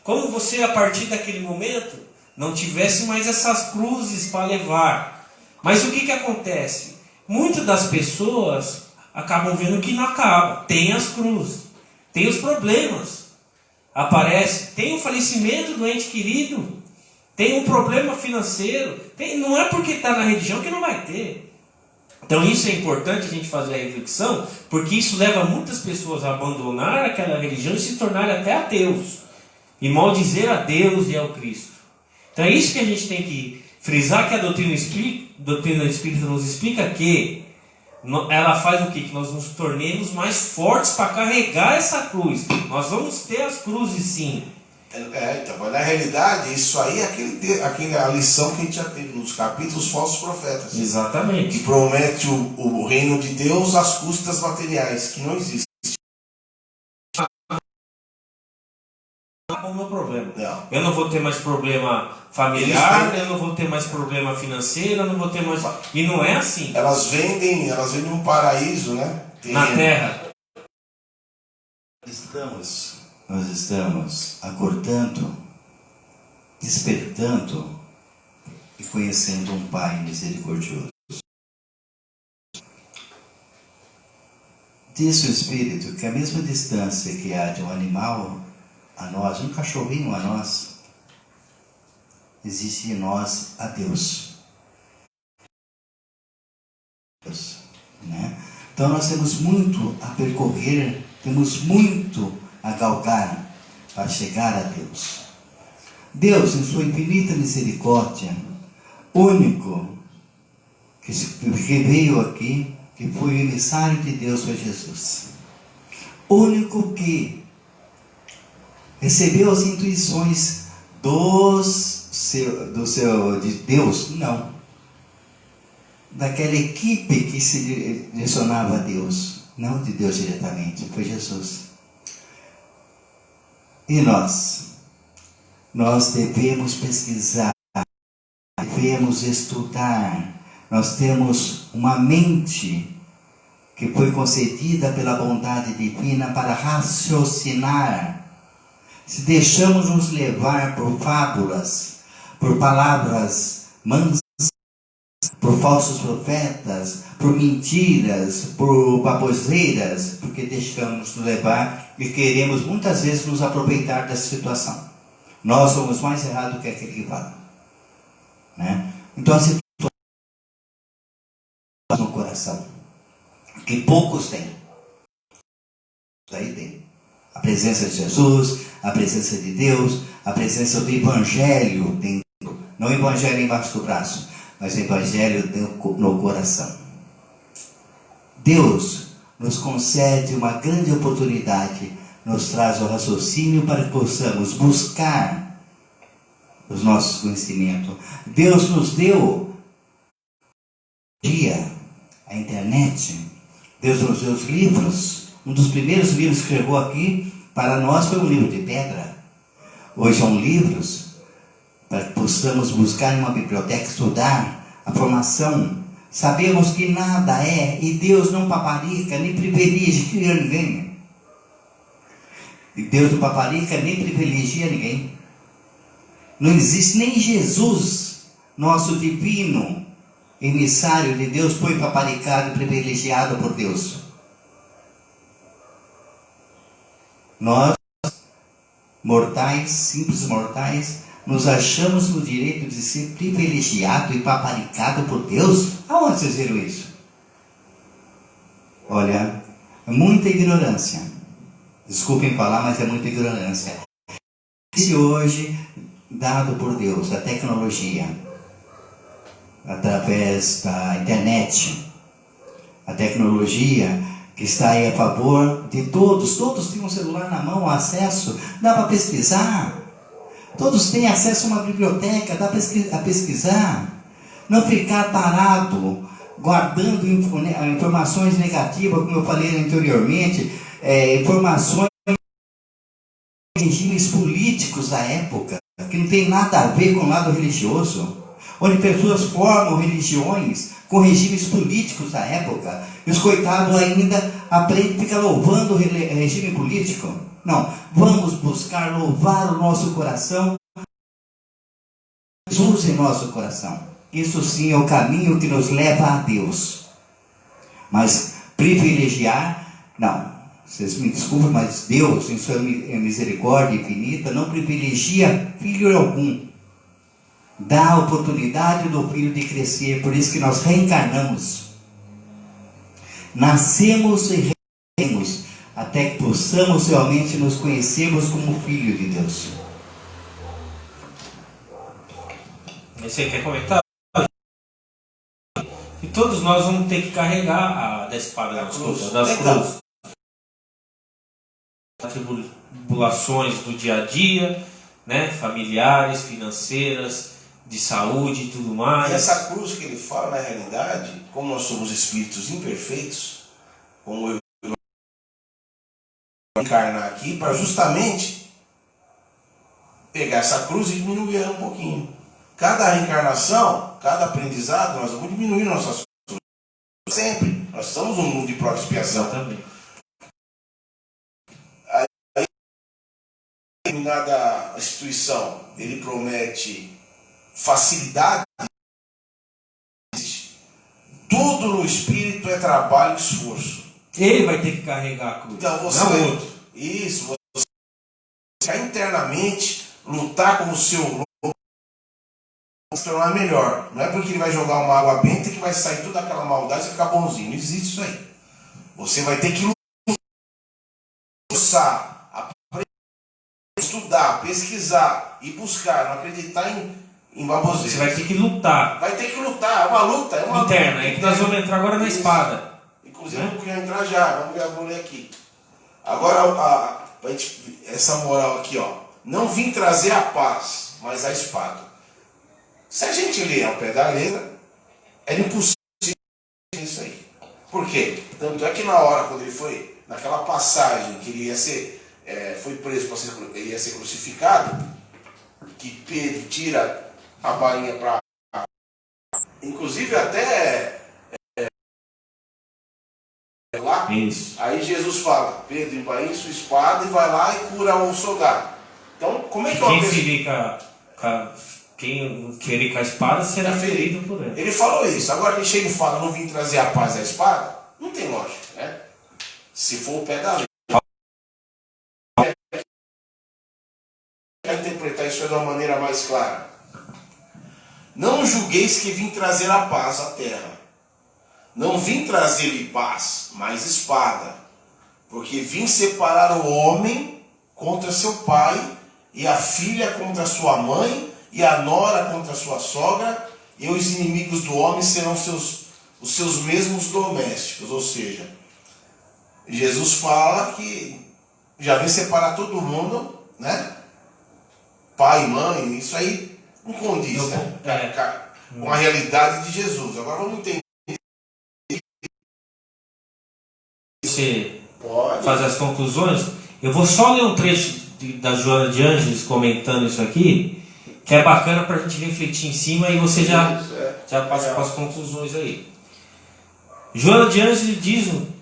Como você, a partir daquele momento, não tivesse mais essas cruzes para levar. Mas o que acontece? Muitas das pessoas acabam vendo que não acaba. Tem as cruzes, tem os problemas. Aparece, tem o falecimento do ente querido, tem um problema financeiro. Não é porque está na religião que não vai ter. Então isso é importante a gente fazer a reflexão, porque isso leva muitas pessoas a abandonar aquela religião e se tornarem até ateus, e maldizer a Deus e ao Cristo. Então é isso que a gente tem que frisar, que a doutrina espírita nos explica, que ela faz o quê? Que nós nos tornemos mais fortes para carregar essa cruz. Nós vamos ter as cruzes, sim. Então, mas na realidade, isso aí é aquela lição que a gente já teve nos capítulos falsos profetas. Exatamente. Que promete o reino de Deus às custas materiais, que não existe. O meu problema. Não. Eu não vou ter mais problema familiar, eu não vou ter mais problema financeiro, eu não vou ter mais... E não é assim. Elas vendem um paraíso, né? Na terra. Nós estamos acordando, despertando e conhecendo um Pai misericordioso. Diz o Espírito que a mesma distância que há de um animal a nós, um cachorrinho a nós, existe em nós a Deus. Né? Então nós temos muito a percorrer, temos muito a galgar para chegar a Deus. Deus, em sua infinita misericórdia, único que veio aqui, que foi o emissário de Deus, foi Jesus. Único que recebeu as intuições de Deus, não. Daquela equipe que se direcionava a Deus, não de Deus diretamente, foi Jesus. E nós devemos pesquisar, devemos estudar. Nós temos uma mente que foi concedida pela bondade divina para raciocinar. Se deixamos nos levar por fábulas, por palavras mansas, por falsos profetas, por mentiras, por baboseiras, porque deixamos nos levar e queremos muitas vezes nos aproveitar dessa situação. Nós somos mais errados que aquele que fala. Né? Então a situação no coração, que poucos têm. Aí tem a presença de Jesus, a presença de Deus, a presença do Evangelho dentro. Não o Evangelho embaixo do braço, mas o Evangelho no coração. Deus nos concede uma grande oportunidade, nos traz o raciocínio para que possamos buscar os nossos conhecimentos. Deus nos deu a internet, Deus nos deu os livros. Um dos primeiros livros que chegou aqui para nós foi um livro de pedra. Hoje são livros para que possamos buscar em uma biblioteca, estudar a formação. Sabemos que nada é, e Deus não paparica, nem privilegia ninguém. E Deus não paparica, nem privilegia ninguém. Não existe nem Jesus, nosso divino emissário de Deus, foi paparicado e privilegiado por Deus. Nós, mortais, simples mortais, nos achamos no direito de ser privilegiado e paparicado por Deus? Aonde vocês viram isso? Olha, é muita ignorância. Desculpem falar, mas é muita ignorância. E hoje, dado por Deus, a tecnologia, através da internet, a tecnologia que está aí a favor de todos, todos têm um celular na mão, acesso, dá para pesquisar, todos têm acesso a uma biblioteca, dá para pesquisar, não ficar parado, guardando informações negativas, como eu falei anteriormente, informações de regimes políticos da época, que não tem nada a ver com o lado religioso, onde pessoas formam religiões com regimes políticos da época, e os coitados ainda aprendem, ficam louvando o regime político. Não, vamos buscar louvar o nosso coração, Jesus em nosso coração. Isso sim é o caminho que nos leva a Deus. Mas privilegiar, não. Vocês me desculpem, mas Deus, em sua misericórdia infinita, não privilegia filho algum. Dá a oportunidade do filho de crescer. Por isso que nós reencarnamos. Nascemos e reencarnamos, até que possamos realmente nos conhecermos como filho de Deus. Você quer comentar? E todos nós vamos ter que carregar da espada das cruzes. Tribulações do dia a dia, né? Familiares, financeiras, de saúde e tudo mais. E essa cruz que ele fala, na realidade, como nós somos espíritos imperfeitos, como eu encarnar aqui, para justamente pegar essa cruz e diminuir ela um pouquinho. Cada reencarnação, cada aprendizado, nós vamos diminuir nossas cruzes. Sempre. Nós estamos num mundo de prova e expiação. Também. Aí, determinada instituição, ele promete facilidade. Tudo no espírito é trabalho e esforço. Ele vai ter que carregar a cruz. Então você não outro. Isso, você internamente lutar com o seu se tornar melhor. Não é porque ele vai jogar uma água benta que vai sair toda aquela maldade e ficar bonzinho. Não existe isso aí. Você vai ter que lutar, estudar, pesquisar e buscar, não acreditar em baboseira. Você vai ter que lutar. Vai ter que lutar, é uma luta. É uma interna, luta. é que nós vamos entrar agora na espada. Inclusive, eu queria entrar já, vamos ver, vou ler aqui. Agora, essa moral aqui, ó. Não vim trazer a paz, mas a espada. Se a gente ler ao pé da letra, é impossível isso aí. Por quê? Tanto é que na hora, quando ele foi, naquela passagem que ele ia ser, foi preso para ser, ele ia ser crucificado, que Pedro tira a bainha para... Inclusive até... lá, Isso. aí Jesus fala, Pedro, embainha sua espada e vai lá e cura o soldado. Então, como é que Quem ferir quem ferir com a espada será ferido por ele. Ele falou isso. Agora ele chega e fala, não vim trazer a paz e a espada. Não tem lógica, né? Se for o pé da lei. Quero interpretar isso de uma maneira mais clara. Não julgueis que vim trazer a paz à terra. Não vim trazer-lhe paz, mas espada. Porque vim separar o homem contra seu pai, e a filha contra sua mãe, e a nora contra sua sogra, e os inimigos do homem serão os seus mesmos domésticos. Ou seja, Jesus fala que já vem separar todo mundo, né? Pai, mãe, isso aí não condiz, né? Com a realidade de Jesus. Agora vamos entender. Você Pode fazer as conclusões, eu vou só ler um trecho da Joana de Ângeles comentando isso aqui, que é bacana para a gente refletir em cima e você já passa para as conclusões aí. Joana de Ângeles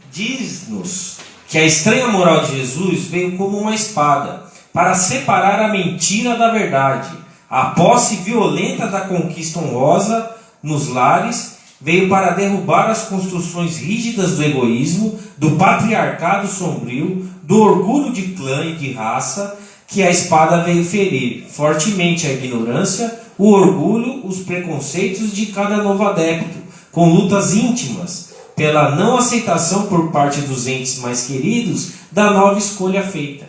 diz-nos que a estranha moral de Jesus veio como uma espada para separar a mentira da verdade. A posse violenta da conquista honrosa nos lares veio para derrubar as construções rígidas do egoísmo, do patriarcado sombrio, do orgulho de clã e de raça, que a espada veio ferir fortemente a ignorância, o orgulho, os preconceitos de cada novo adepto, com lutas íntimas, pela não aceitação por parte dos entes mais queridos da nova escolha feita.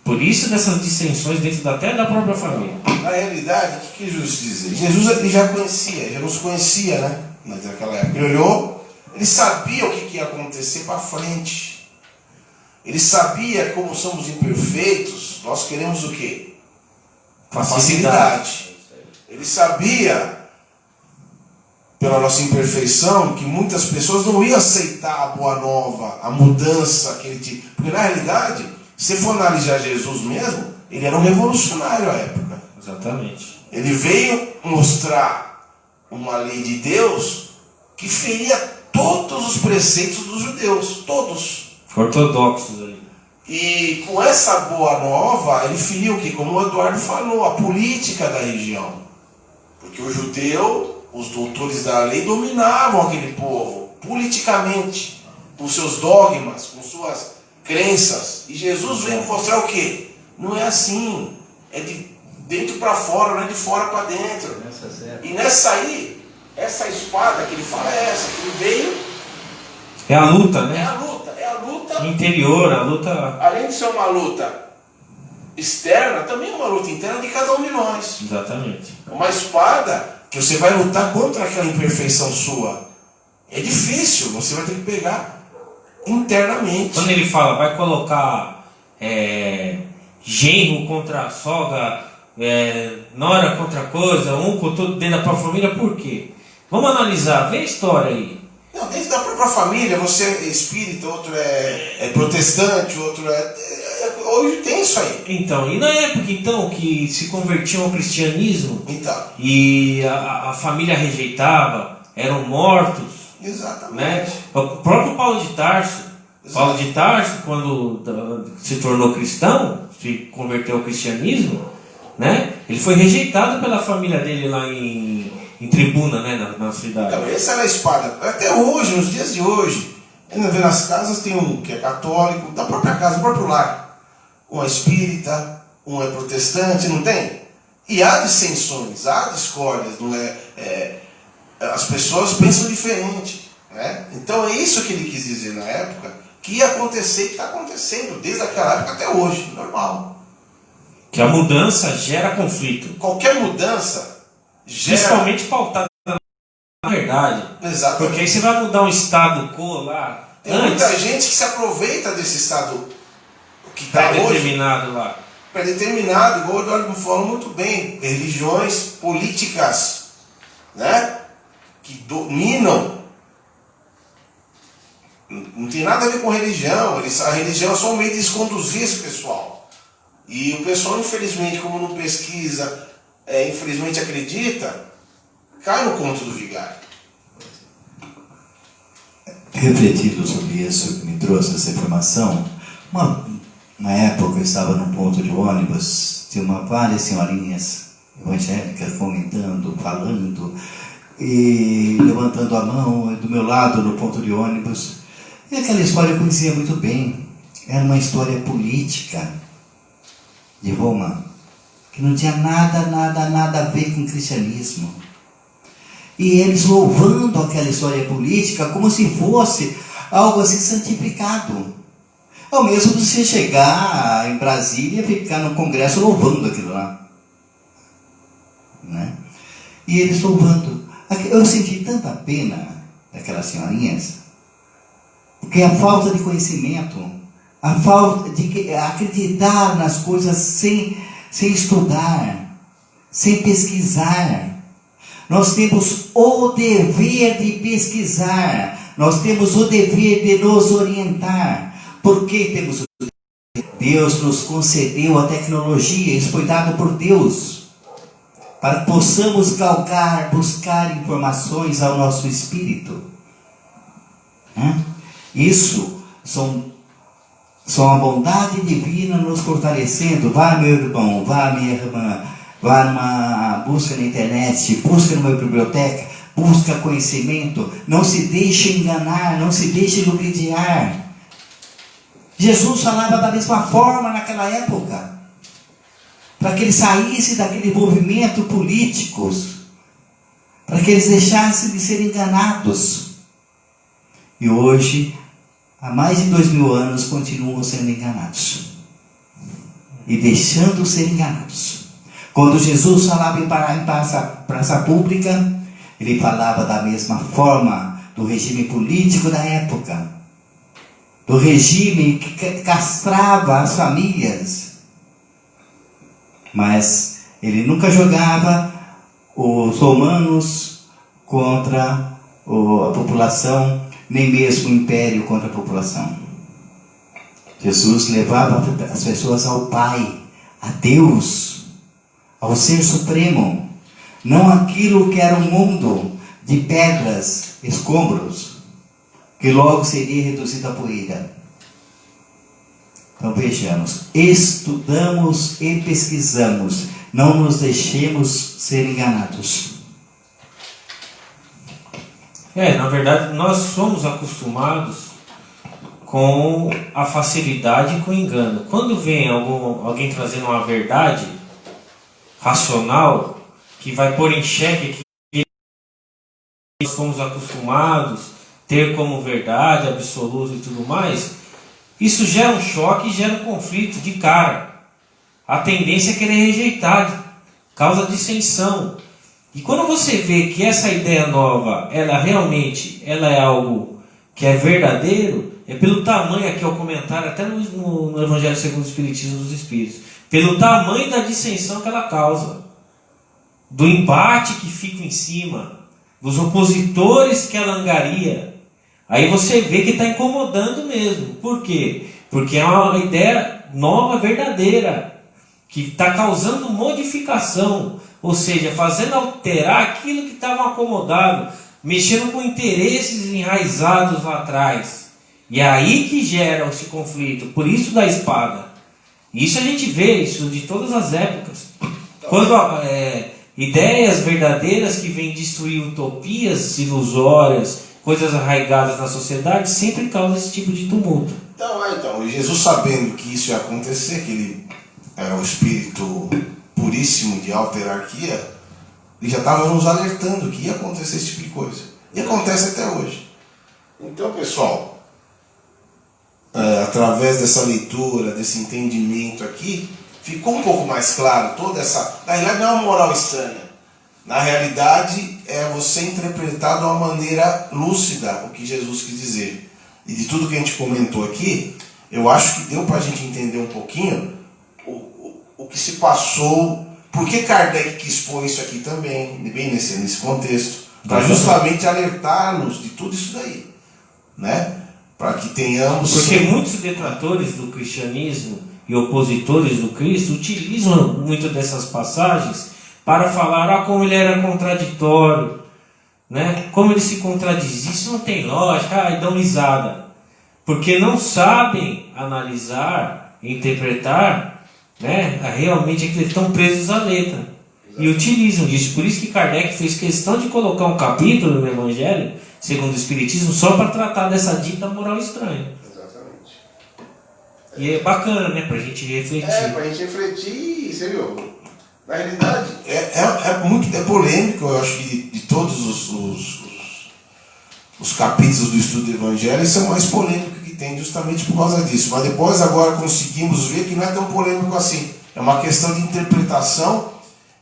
Por isso dessas dissensões dentro até da própria família. Na realidade, o que Jesus diz? Jesus ele já conhecia, já nos conhecia, né? Mas naquela época ele olhou, ele sabia o que ia acontecer para frente. Ele sabia como somos imperfeitos, nós queremos o quê? Facilidade. Ele sabia, pela nossa imperfeição, que muitas pessoas não iam aceitar a boa nova, a mudança que ele tinha. Porque na realidade, se for analisar Jesus mesmo, ele era um revolucionário à época. Exatamente. Ele veio mostrar uma lei de Deus que feria todos os preceitos dos judeus, todos. Ortodoxos ali. E com essa boa nova, ele feriu o que? Como o Eduardo falou, a política da região. Porque o judeu, os doutores da lei, dominavam aquele povo, politicamente, com seus dogmas, com suas crenças. E Jesus veio mostrar o quê? Não é assim. É de dentro para fora, não é de fora para dentro. E nessa aí, essa espada que ele fala é essa, que ele veio. É a luta, né? É a luta. Interior, a luta. Além de ser uma luta externa, também é uma luta interna de cada um de nós. Exatamente. Uma espada que você vai lutar contra aquela imperfeição sua. É difícil, você vai ter que pegar internamente. Quando ele fala, vai colocar genro contra sogra, nora contra coisa, um com tudo dentro da própria família, por quê? Vamos analisar, vê a história aí. Não, dentro da própria família, você é espírita, outro é protestante, outro hoje tem isso aí. Então, e na época então que se convertiam ao cristianismo Então. e a família rejeitava, eram mortos, Exatamente. né? O próprio Paulo de Tarso, Paulo de Tarso, quando se tornou cristão, se converteu ao cristianismo, né? Ele foi rejeitado pela família dele lá em Tribuna, né? Na cidade. Então, essa era a espada. Até hoje, nos dias de hoje, ainda vê nas casas, tem um que é católico, da própria casa, do próprio lar. Um é espírita, um é protestante, não tem? E há dissensões, há discórdias, não as pessoas pensam diferente, né? Então é isso que ele quis dizer na época, que ia acontecer e está acontecendo desde aquela época até hoje, normal. Que a mudança gera conflito. Qualquer mudança gera... Principalmente pautada na verdade. Exatamente. Porque aí você vai mudar um estado quo lá. Tem muita gente que se aproveita desse estado que está hoje. Pré-determinado lá. Pré-determinado, igual o Eduardo falou muito bem, religiões políticas, né? Que dominam. Não tem nada a ver com religião. A religião é só um meio de desconduzir esse pessoal. E o pessoal, infelizmente, como não pesquisa, infelizmente acredita, cai no conto do vigário. Refletindo sobre isso, que me trouxe essa informação, uma época eu estava num ponto de ônibus, tinha várias senhorinhas evangélicas comentando, falando, e levantando a mão do meu lado no ponto de ônibus. E aquela história eu conhecia muito bem. Era uma história política de Roma, que não tinha nada a ver com o cristianismo. E eles louvando aquela história política como se fosse algo assim santificado. Ao mesmo de você chegar em Brasília e ficar no Congresso louvando aquilo lá, né? E eles louvando. Eu senti tanta pena daquelas senhorinhas, porque a falta de conhecimento, a falta de acreditar nas coisas sem estudar, sem pesquisar. Nós temos o dever de pesquisar, nós temos o dever de nos orientar. Por que temos o dever? Deus nos concedeu a tecnologia, isso foi dado por Deus, para que possamos galgar, buscar informações ao nosso espírito. Isso são a bondade divina nos fortalecendo. Vá, meu irmão, vá, minha irmã, vá numa busca na internet, busca numa biblioteca, busca conhecimento, não se deixe enganar, não se deixe ludibriar. Jesus falava da mesma forma naquela época, para que eles saíssem daquele movimento políticos, para que eles deixassem de ser enganados. E hoje, há mais de 2000 anos, continuam sendo enganados. e deixando ser enganados. Quando Jesus falava em praça pública, ele falava da mesma forma do regime político da época, do regime que castrava as famílias. Mas ele nunca jogava os romanos contra a população, nem mesmo o império contra a população. Jesus levava as pessoas ao Pai, a Deus, ao Ser Supremo, não aquilo que era um mundo de pedras, escombros, que logo seria reduzido a poeira. Então vejamos, estudamos e pesquisamos, não nos deixemos ser enganados. Na verdade, nós somos acostumados com a facilidade e com o engano. Quando vem alguém trazendo uma verdade racional, que vai pôr em xeque que nós fomos acostumados a ter como verdade absoluta e tudo mais, isso gera um choque e gera um conflito de cara. A tendência é querer rejeitar, causa dissensão. E quando você vê que essa ideia nova, ela é algo que é verdadeiro, é pelo tamanho, aqui é o comentário, até no Evangelho segundo o Espiritismo dos Espíritos, pelo tamanho da dissensão que ela causa, do embate que fica em cima, dos opositores que ela angaria. Aí você vê que está incomodando mesmo. Por quê? Porque é uma ideia nova, verdadeira, que está causando modificação, ou seja, fazendo alterar aquilo que estava acomodado, mexendo com interesses enraizados lá atrás. E é aí que gera esse conflito, por isso da espada. Isso a gente vê, isso de todas as épocas. Quando ideias verdadeiras que vêm destruir utopias ilusórias, coisas arraigadas na sociedade, sempre causam esse tipo de tumulto. Então, Jesus, sabendo que isso ia acontecer, que ele era um espírito puríssimo de alta hierarquia, ele já estava nos alertando que ia acontecer esse tipo de coisa. E acontece até hoje. Então, pessoal, através dessa leitura, desse entendimento aqui, ficou um pouco mais claro toda essa... Na realidade não é uma moral estranha. Na realidade é você interpretar de uma maneira lúcida o que Jesus quis dizer. E de tudo que a gente comentou aqui, eu acho que deu para a gente entender um pouquinho o que se passou, por que Kardec quis pôr isso aqui também, bem nesse contexto, para justamente alertar-nos de tudo isso daí, né? Para que tenhamos... Porque muitos detratores do cristianismo e opositores do Cristo utilizam muito dessas passagens para falar como ele era contraditório, né? Como ele se contradizia, isso não tem lógica, e dão risada. Porque não sabem analisar, interpretar, né? Realmente é que eles estão presos à letra. E utilizam disso. Por isso que Kardec fez questão de colocar um capítulo no Evangelho, segundo o Espiritismo, só para tratar dessa dita moral estranha. Exatamente. E é bacana, né? Para a gente refletir. Para a gente refletir, você viu? Na realidade, é polêmico, eu acho que de todos os capítulos do estudo do Evangelho, esse é o mais polêmico que tem, justamente por causa disso. Mas depois, agora, conseguimos ver que não é tão polêmico assim. É uma questão de interpretação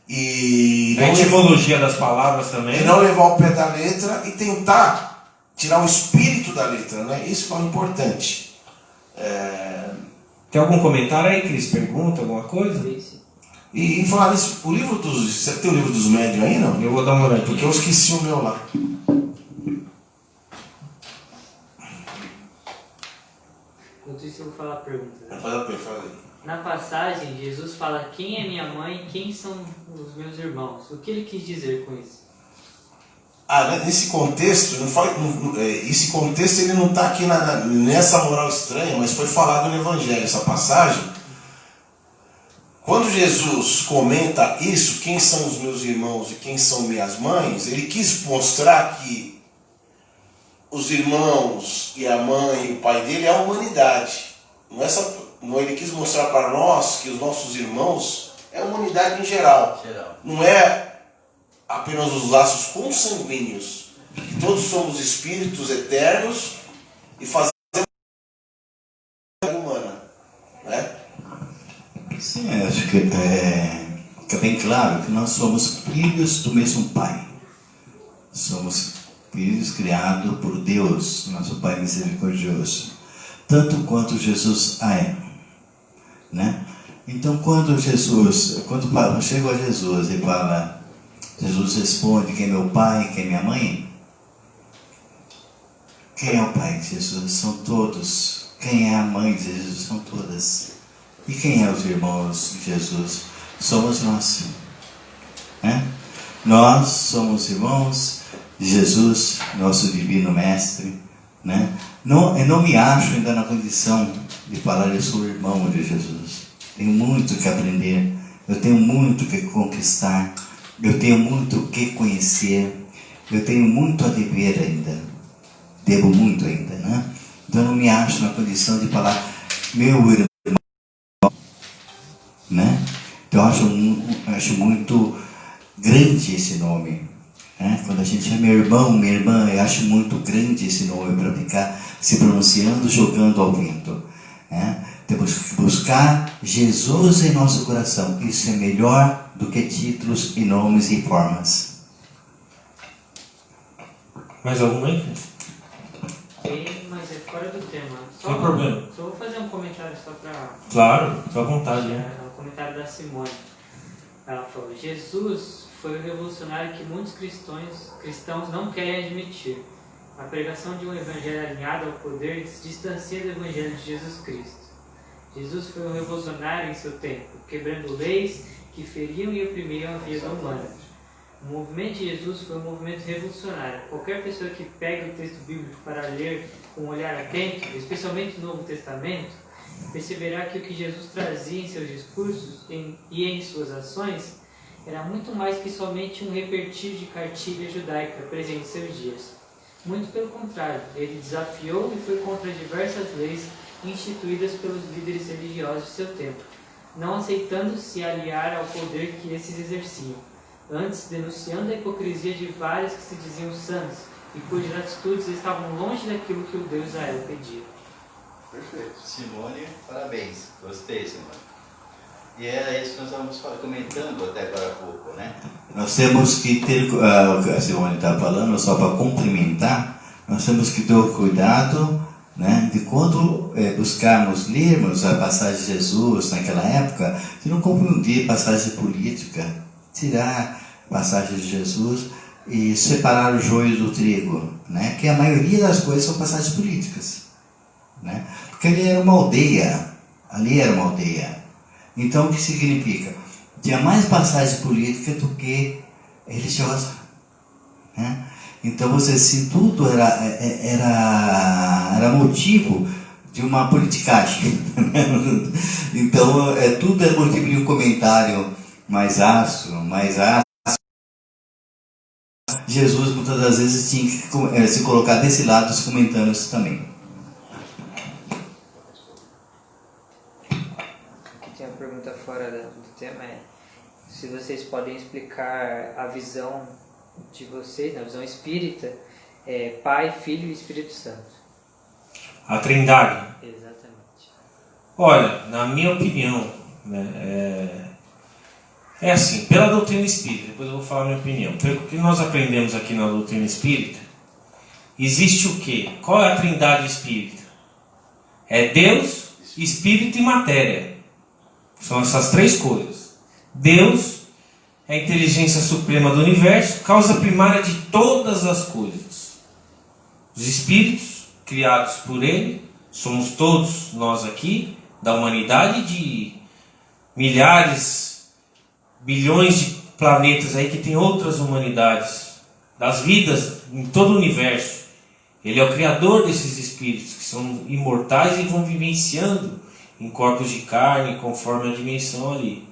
e... A etimologia das palavras também. E não levar o pé da letra e tentar tirar o espírito da letra, né? Isso que é o importante. Tem algum comentário aí, Cris? Pergunta, alguma coisa? E em falar nisso, você tem o livro dos médiuns aí, não? Eu vou dar uma olhada. Porque eu esqueci o meu lá. Enquanto isso, eu vou falar a pergunta. Fala aí. Na passagem, Jesus fala: quem é minha mãe, quem são os meus irmãos? O que ele quis dizer com isso? Nesse contexto, esse contexto ele não está aqui nessa moral estranha, mas foi falado no Evangelho, essa passagem. Quando Jesus comenta isso, quem são os meus irmãos e quem são minhas mães, ele quis mostrar que os irmãos e a mãe e o pai dele é a humanidade. Ele quis mostrar para nós que os nossos irmãos é a humanidade em geral. Não é apenas os laços consanguíneos. Todos somos espíritos eternos e fazemos a humana, né? Sim, acho que fica bem claro que nós somos filhos do mesmo Pai. Somos filhos criados por Deus, nosso Pai misericordioso, tanto quanto Jesus é, né? Então, quando chega a Jesus e fala, Jesus responde: quem é meu pai, quem é minha mãe? Quem é o pai de Jesus? São todos. Quem é a mãe de Jesus? São todas. E quem é os irmãos de Jesus? Somos nós, né? Nós somos irmãos de Jesus, nosso divino mestre, né? Eu não me acho ainda na condição de falar eu sou irmão de Jesus. Tenho muito que aprender, eu tenho muito que conquistar, eu tenho muito que conhecer, eu tenho muito a dever ainda, devo muito ainda, né? Então eu não me acho na condição de falar meu irmão, né? Então eu acho muito grande esse nome, né? Quando a gente chama meu irmão, minha irmã, eu acho muito grande esse nome para ficar se pronunciando, jogando ao vento, né? Temos que buscar Jesus em nosso coração. Isso é melhor do que títulos e nomes e formas. Mais alguma aí? Tem, mas é fora do tema. Sem problema. Só vou fazer um comentário só para... Claro, fica à vontade, né? É um comentário da Simone. Ela falou: Jesus foi o revolucionário que muitos cristãos não querem admitir. A pregação de um evangelho alinhado ao poder se distancia do evangelho de Jesus Cristo. Jesus foi um revolucionário em seu tempo, quebrando leis que feriam e oprimiam a vida humana. O movimento de Jesus foi um movimento revolucionário. Qualquer pessoa que pegue o texto bíblico para ler com um olhar atento, especialmente no Novo Testamento, perceberá que o que Jesus trazia em seus discursos e em suas ações era muito mais que somente um repetir de cartilha judaica presente em seus dias. Muito pelo contrário, ele desafiou e foi contra diversas leis instituídas pelos líderes religiosos de seu tempo, não aceitando se aliar ao poder que esses exerciam, antes denunciando a hipocrisia de vários que se diziam santos e cujas atitudes estavam longe daquilo que o Deus de Israel pedia. Perfeito. Simone, parabéns. Gostei, Simone. E era isso que nós estávamos comentando até agora há pouco, né? Nós temos que ter, o que a Simone está falando, só para complementar, nós temos que ter o cuidado, né, de quando buscarmos, lermos a passagem de Jesus naquela época, de não confundir passagem política, tirar a passagem de Jesus e separar o joio do trigo, né? Que a maioria das coisas são passagens políticas, né? Porque ali era uma aldeia, Então o que significa? Tinha mais passagem política do que religiosa, né? Então você, se tudo era motivo de uma politicagem, então tudo é motivo de um comentário mais ácido. Jesus muitas das vezes tinha que se colocar desse lado, os comentários também. Aqui tem uma pergunta fora do tema, se vocês podem explicar a visão de vocês, na visão espírita, Pai, Filho e Espírito Santo. A Trindade. Exatamente. Olha, na minha opinião, né, é assim, pela doutrina espírita, depois eu vou falar a minha opinião. Pelo que nós aprendemos aqui na doutrina espírita, existe o quê? Qual é a Trindade espírita? É Deus, Espírito e matéria. São essas três coisas. Deus é a inteligência suprema do universo, causa primária de todas as coisas. Os espíritos, criados por Ele, somos todos nós aqui, da humanidade, de milhares, bilhões de planetas aí que tem outras humanidades, das vidas em todo o universo. Ele é o criador desses espíritos, que são imortais e vão vivenciando em corpos de carne, conforme a dimensão ali.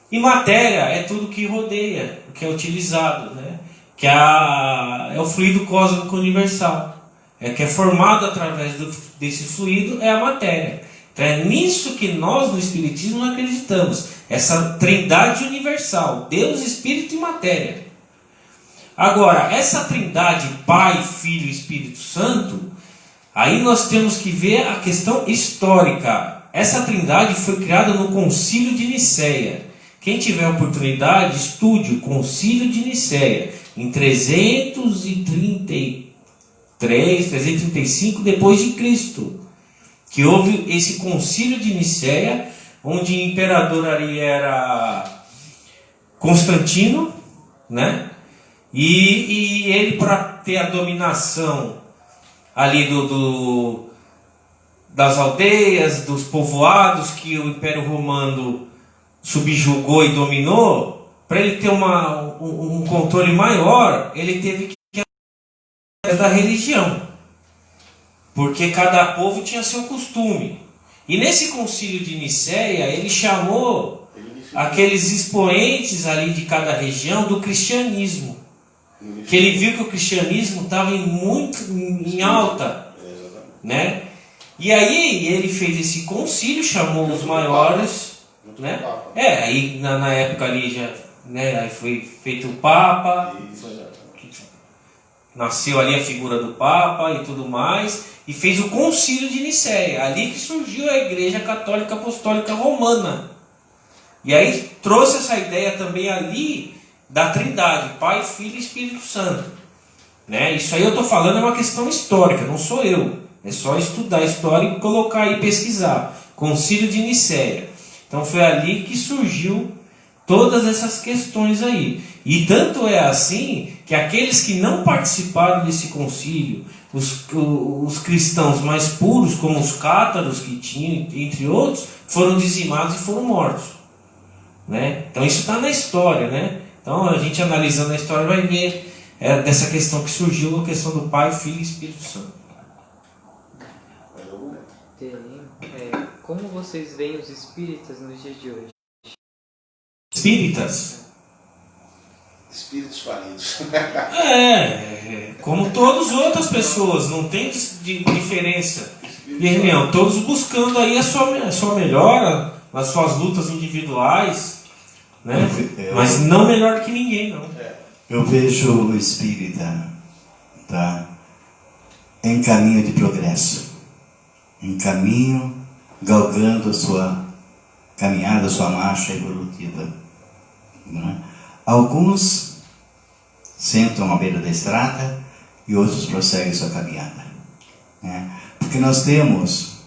E matéria é tudo que rodeia, o que é utilizado, né? Que é o fluido cósmico universal. Que é formado através desse fluido, é a matéria. Então é nisso que nós no Espiritismo acreditamos. Essa trindade universal, Deus, Espírito e matéria. Agora, essa trindade, Pai, Filho e Espírito Santo, aí nós temos que ver a questão histórica. Essa trindade foi criada no Concílio de Nicéia. Quem tiver a oportunidade, estude o Concílio de Nicéia, em 333, 335 depois de Cristo, que houve esse Concílio de Nicéia, onde o imperador ali era Constantino, né? E ele, para ter a dominação ali das aldeias, dos povoados que o Império Romano subjugou e dominou, para ele ter um controle maior, ele teve que da religião, porque cada povo tinha seu costume. E nesse concílio de Nicéia, ele chamou aqueles expoentes ali de cada região do cristianismo, que ele viu que o cristianismo estava muito em alta, né? E aí ele fez esse concílio, chamou os maiores, né? Aí na época ali já, né, aí foi feito o Papa, nasceu ali a figura do Papa e tudo mais, e fez o Concílio de Nicéia, ali que surgiu a Igreja Católica Apostólica Romana. E aí trouxe essa ideia também ali da Trindade, Pai, Filho e Espírito Santo, né? Isso aí eu estou falando é uma questão histórica, não sou eu, é só estudar a história e colocar aí, pesquisar, Concílio de Nicéia. Então foi ali que surgiu todas essas questões aí. E tanto é assim que aqueles que não participaram desse concílio, os cristãos mais puros, como os cátaros que tinham, entre outros, foram dizimados e foram mortos, né? Então isso está na história, né? Então a gente analisando a história vai ver dessa questão que surgiu, a questão do Pai, Filho e Espírito Santo. Como vocês veem os espíritas nos dias de hoje? Espíritas? Espíritos falidos. Como todas as outras pessoas, não tem diferença. E, todos buscando aí a sua melhora, as suas lutas individuais, né? Mas não melhor que ninguém, não. Eu vejo o espírita, tá, em caminho de progresso, em caminho, galgando a sua caminhada, a sua marcha evolutiva, né? Alguns sentam à beira da estrada e outros prosseguem sua caminhada, né? Porque nós temos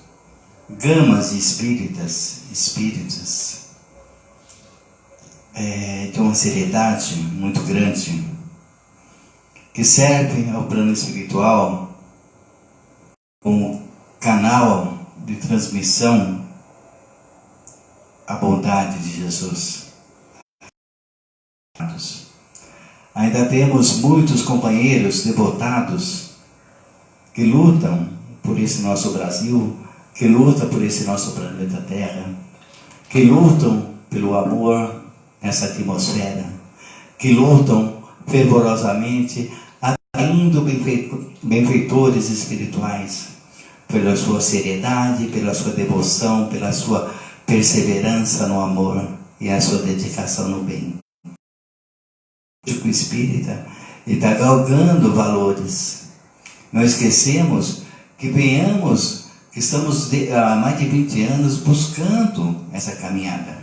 gamas de espíritos de uma seriedade muito grande, que servem ao plano espiritual como canal de transmissão à bondade de Jesus. Ainda temos muitos companheiros devotados que lutam por esse nosso Brasil, que lutam por esse nosso planeta Terra, que lutam pelo amor nessa atmosfera, que lutam fervorosamente, atraindo benfeitores espirituais, pela sua seriedade, pela sua devoção, pela sua perseverança no amor e a sua dedicação no bem. O espírita está galgando valores. Não esquecemos que estamos há mais de 20 anos buscando essa caminhada.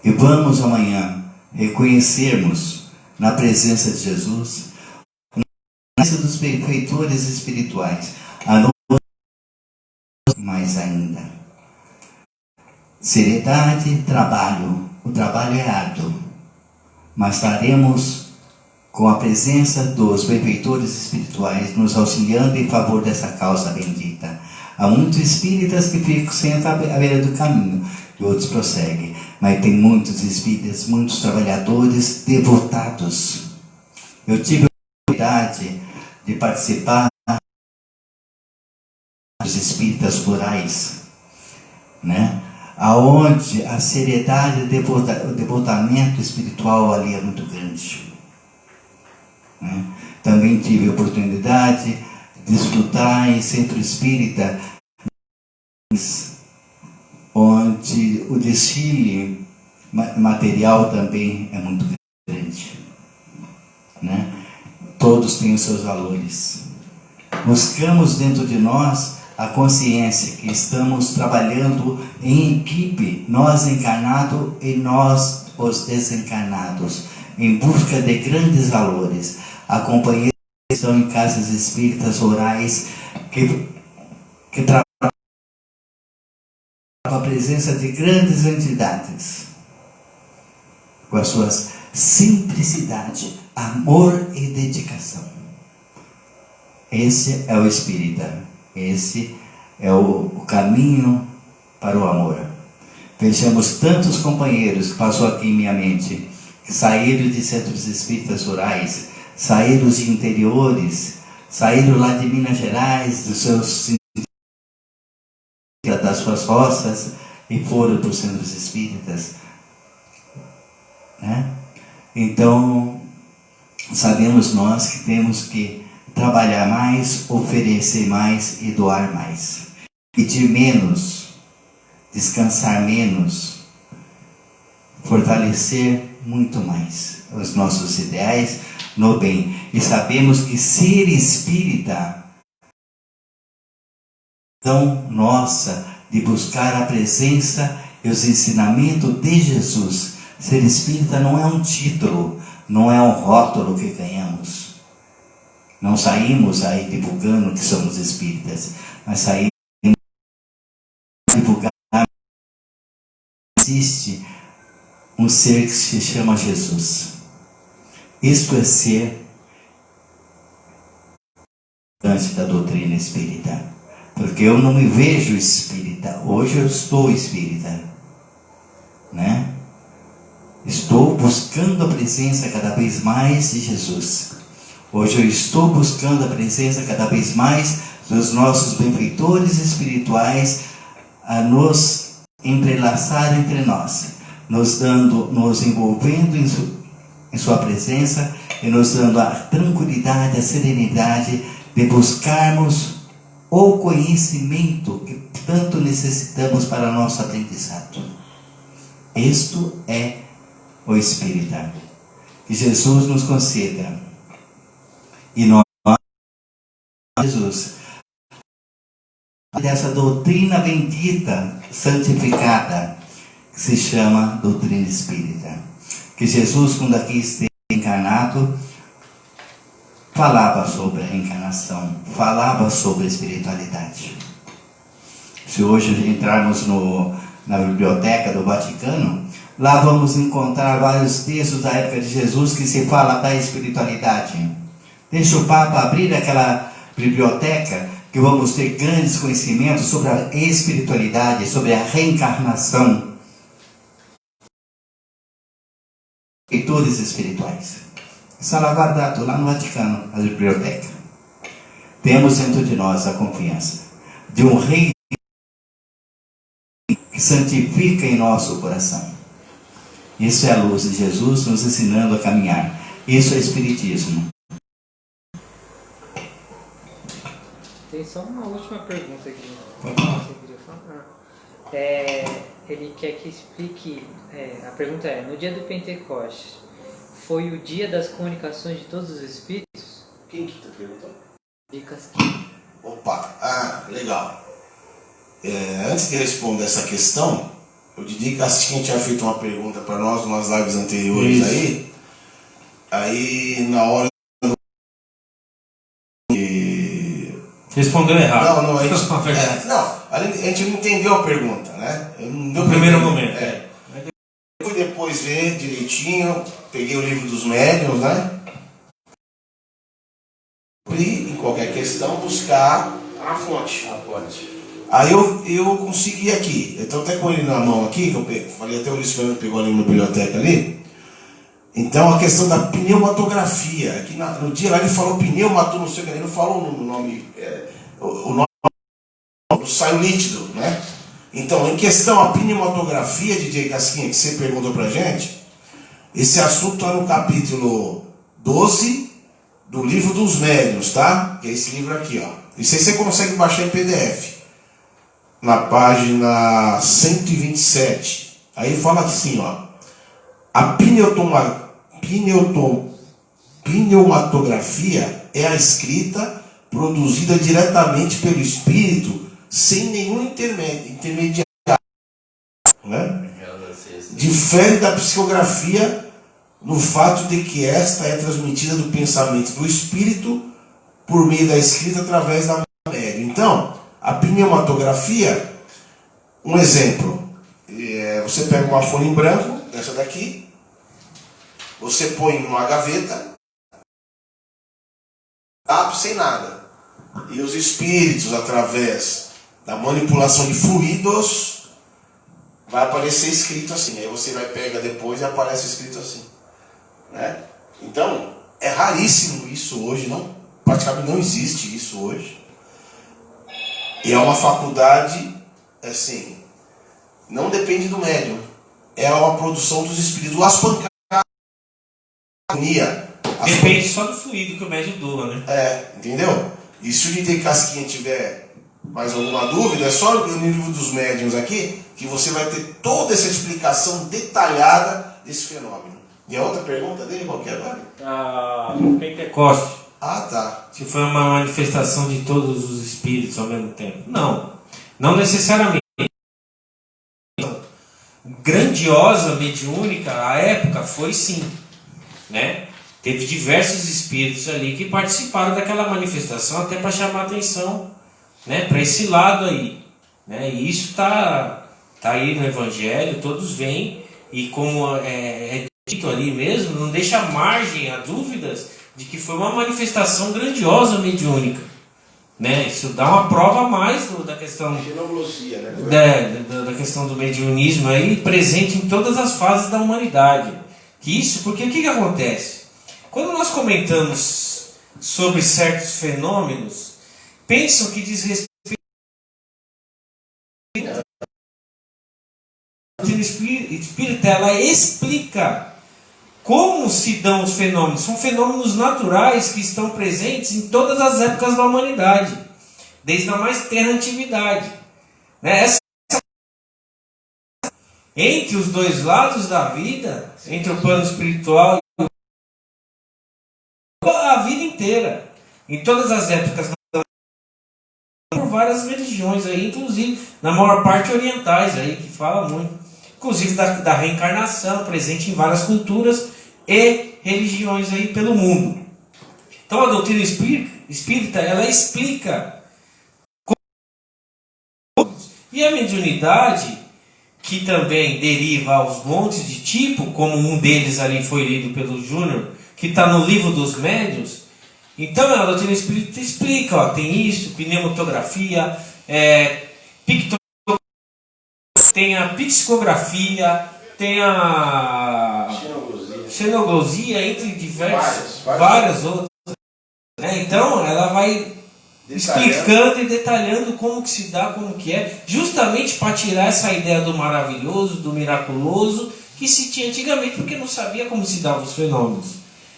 E vamos amanhã reconhecermos na presença de Jesus, na presença dos benfeitores espirituais, mais ainda. Seriedade, trabalho. O trabalho é árduo, mas estaremos com a presença dos benfeitores espirituais nos auxiliando em favor dessa causa bendita. Há muitos espíritas que sentam à beira do caminho e outros prosseguem, mas tem muitos espíritas, muitos trabalhadores devotados. Eu tive a oportunidade de participar dos espíritas rurais, né? Aonde a seriedade e o devotamento espiritual ali é muito grande, né? Também tive a oportunidade de estudar em centro espírita, onde o desfile material também é muito grande, né? Todos têm os seus valores. Buscamos dentro de nós a consciência que estamos trabalhando em equipe, nós encarnados e nós os desencarnados, em busca de grandes valores. Há companheiros que estão em casas espíritas rurais que trabalham com a presença de grandes entidades, com as suas simplicidade, amor e dedicação. Esse é o espírita, esse é o caminho para o amor. Vejamos tantos companheiros que passou aqui em minha mente, que saíram de centros espíritas rurais, saíram de interiores, saíram lá de Minas Gerais, das suas roças, e foram para os centros espíritas, né? Então, sabemos nós que temos que trabalhar mais, oferecer mais e doar mais. Pedir menos, descansar menos, fortalecer muito mais os nossos ideais no bem. E sabemos que ser espírita, então nossa, de buscar a presença e os ensinamentos de Jesus. Ser espírita não é um título, não é um rótulo que ganhamos. Não saímos aí divulgando que somos espíritas, mas saímos divulgando que existe um ser que se chama Jesus. Isto é ser antes da doutrina espírita. Porque eu não me vejo espírita. Hoje eu estou espírita, né? Estou buscando a presença cada vez mais de Jesus. Hoje eu estou buscando a presença cada vez mais dos nossos benfeitores espirituais a nos entrelaçar entre nós, nos envolvendo em sua presença e nos dando a tranquilidade, a serenidade de buscarmos o conhecimento que tanto necessitamos para nosso aprendizado. Isto é o Espírita. Que Jesus nos conceda. E nós, Jesus, dessa doutrina bendita, santificada, que se chama doutrina espírita. Que Jesus, quando aqui esteve encarnado, falava sobre a reencarnação, falava sobre a espiritualidade. Se hoje entrarmos na biblioteca do Vaticano, lá vamos encontrar vários textos da época de Jesus que se fala da espiritualidade. Deixa o Papa abrir aquela biblioteca que vamos ter grandes conhecimentos sobre a espiritualidade, sobre a reencarnação. Leitores espirituais. Está lá guardado, lá no Vaticano, a biblioteca. Temos dentro de nós a confiança de um rei que santifica em nosso coração. Isso é a luz de Jesus nos ensinando a caminhar. Isso é Espiritismo. Tem só uma última pergunta aqui. Pode falar. Você queria falar? Ele quer que explique. A pergunta é: no dia do Pentecostes, foi o dia das comunicações de todos os espíritos? Quem que está perguntando? Dicas. Opa, legal. Antes de responder essa questão, eu diria que a gente tinha feito uma pergunta para nós nas lives anteriores. Isso. Aí na hora Respondeu errado. Não, a gente não entendeu a pergunta, né? No primeiro momento. Eu fui depois ver direitinho, peguei o livro dos médiuns, né? E em qualquer questão buscar a fonte. Aí eu consegui aqui, eu estou até com ele na mão aqui, que eu falei até o Luiz Fernando pegou ali na biblioteca ali. Então a questão da pneumatografia, aqui no dia lá ele falou pneumato, não sei o que, ele não falou o nome, o nome do saio nítido, né? Então, em questão a pneumatografia, DJ Casquinha, que você perguntou pra gente, esse assunto está no capítulo 12 do livro dos médiuns, tá? Que é esse livro aqui, ó. Isso aí você consegue baixar em PDF. Na página 127. Aí fala assim, ó. A pneumatografia é a escrita produzida diretamente pelo espírito sem nenhum intermediário. Né? Ela se- Difere da psicografia no fato de que esta é transmitida do pensamento do espírito por meio da escrita através da média. Então, a pneumatografia, um exemplo, você pega uma folha em branco, essa daqui, você põe numa gaveta, abre sem nada. E os espíritos, através da manipulação de fluidos, vai aparecer escrito assim. Aí você vai pegar depois e aparece escrito assim. Né? Então, é raríssimo isso hoje, praticamente não existe isso hoje. E é uma faculdade, assim, não depende do médium. É uma produção dos espíritos. As pancadas, Depende só do fluido que o médium doa, né? Entendeu? E se o Didi Casquinha tiver mais alguma dúvida, é só no livro dos médiuns aqui que você vai ter toda essa explicação detalhada desse fenômeno. E a outra pergunta dele, qual que é agora? Pentecoste. Ah, tá. Se foi uma manifestação de todos os espíritos ao mesmo tempo. Não necessariamente. Grandiosa, mediúnica, a época foi sim, né? Teve diversos espíritos ali que participaram daquela manifestação até para chamar atenção, né, para esse lado aí, né? E isso tá aí no Evangelho, todos veem, e como é dito ali mesmo, não deixa margem a dúvidas de que foi uma manifestação grandiosa mediúnica, né? Isso dá uma prova a mais da questão Xenoglosia, né? da questão do mediunismo aí, presente em todas as fases da humanidade. Porque o que acontece? Quando nós comentamos sobre certos fenômenos, pensam que diz respeito à doutrina espírita, ela explica como se dão os fenômenos. São fenômenos naturais que estão presentes em todas as épocas da humanidade, desde a mais terra antiguidade, né? Entre os dois lados da vida, entre o plano espiritual e a vida inteira, em todas as épocas, por várias religiões aí, inclusive na maior parte orientais aí, que fala muito, inclusive da reencarnação, presente em várias culturas e religiões aí pelo mundo. Então a doutrina espírita, ela explica e a mediunidade, que também deriva aos montes de tipo, como um deles ali foi lido pelo Júnior, que está no livro dos médiuns. Então a doutrina espírita explica, tem isso, pneumatografia, pictografia, tem a psicografia, tem a xenoglosia, entre várias outras. Né? Então ela vai explicando e detalhando como que se dá, como que é, justamente para tirar essa ideia do maravilhoso, do miraculoso, que se tinha antigamente, porque não sabia como se davam os fenômenos.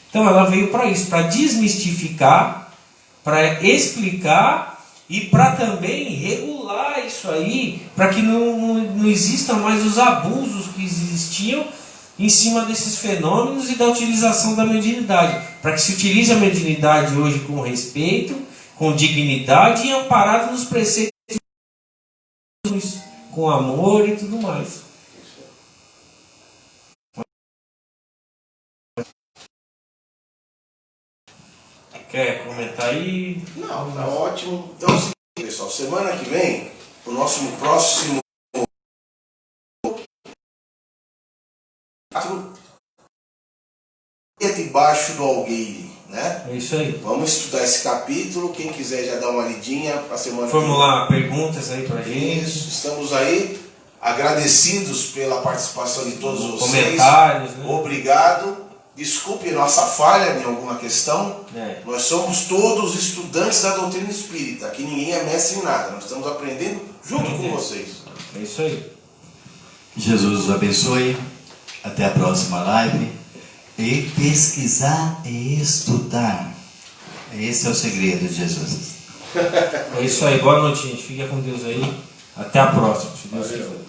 Então ela veio para isso, para desmistificar, para explicar e para também regular isso aí, para que não existam mais os abusos que existiam em cima desses fenômenos e da utilização da mediunidade, para que se utilize a mediunidade hoje com respeito, com dignidade e amparado nos preceitos, com amor e tudo mais. Quer comentar aí? Não, tá ótimo. Então é o seguinte, pessoal, semana que vem, o nosso próximo debaixo do algueire, né? É isso aí. Vamos estudar esse capítulo. Quem quiser já dar uma lidinha para a semana formular perguntas aí pra gente. Isso, estamos aí agradecidos pela participação de todos vocês. Comentários, né? Obrigado. Desculpe nossa falha em alguma questão. Nós somos todos estudantes da doutrina espírita. Aqui ninguém é mestre em nada. Nós estamos aprendendo junto com vocês. É isso aí. Jesus os abençoe. Até a próxima live. E pesquisar e estudar. Esse é o segredo de Jesus. É isso aí. Boa noite, gente. Fica com Deus aí. Até a próxima, se Deus quiser.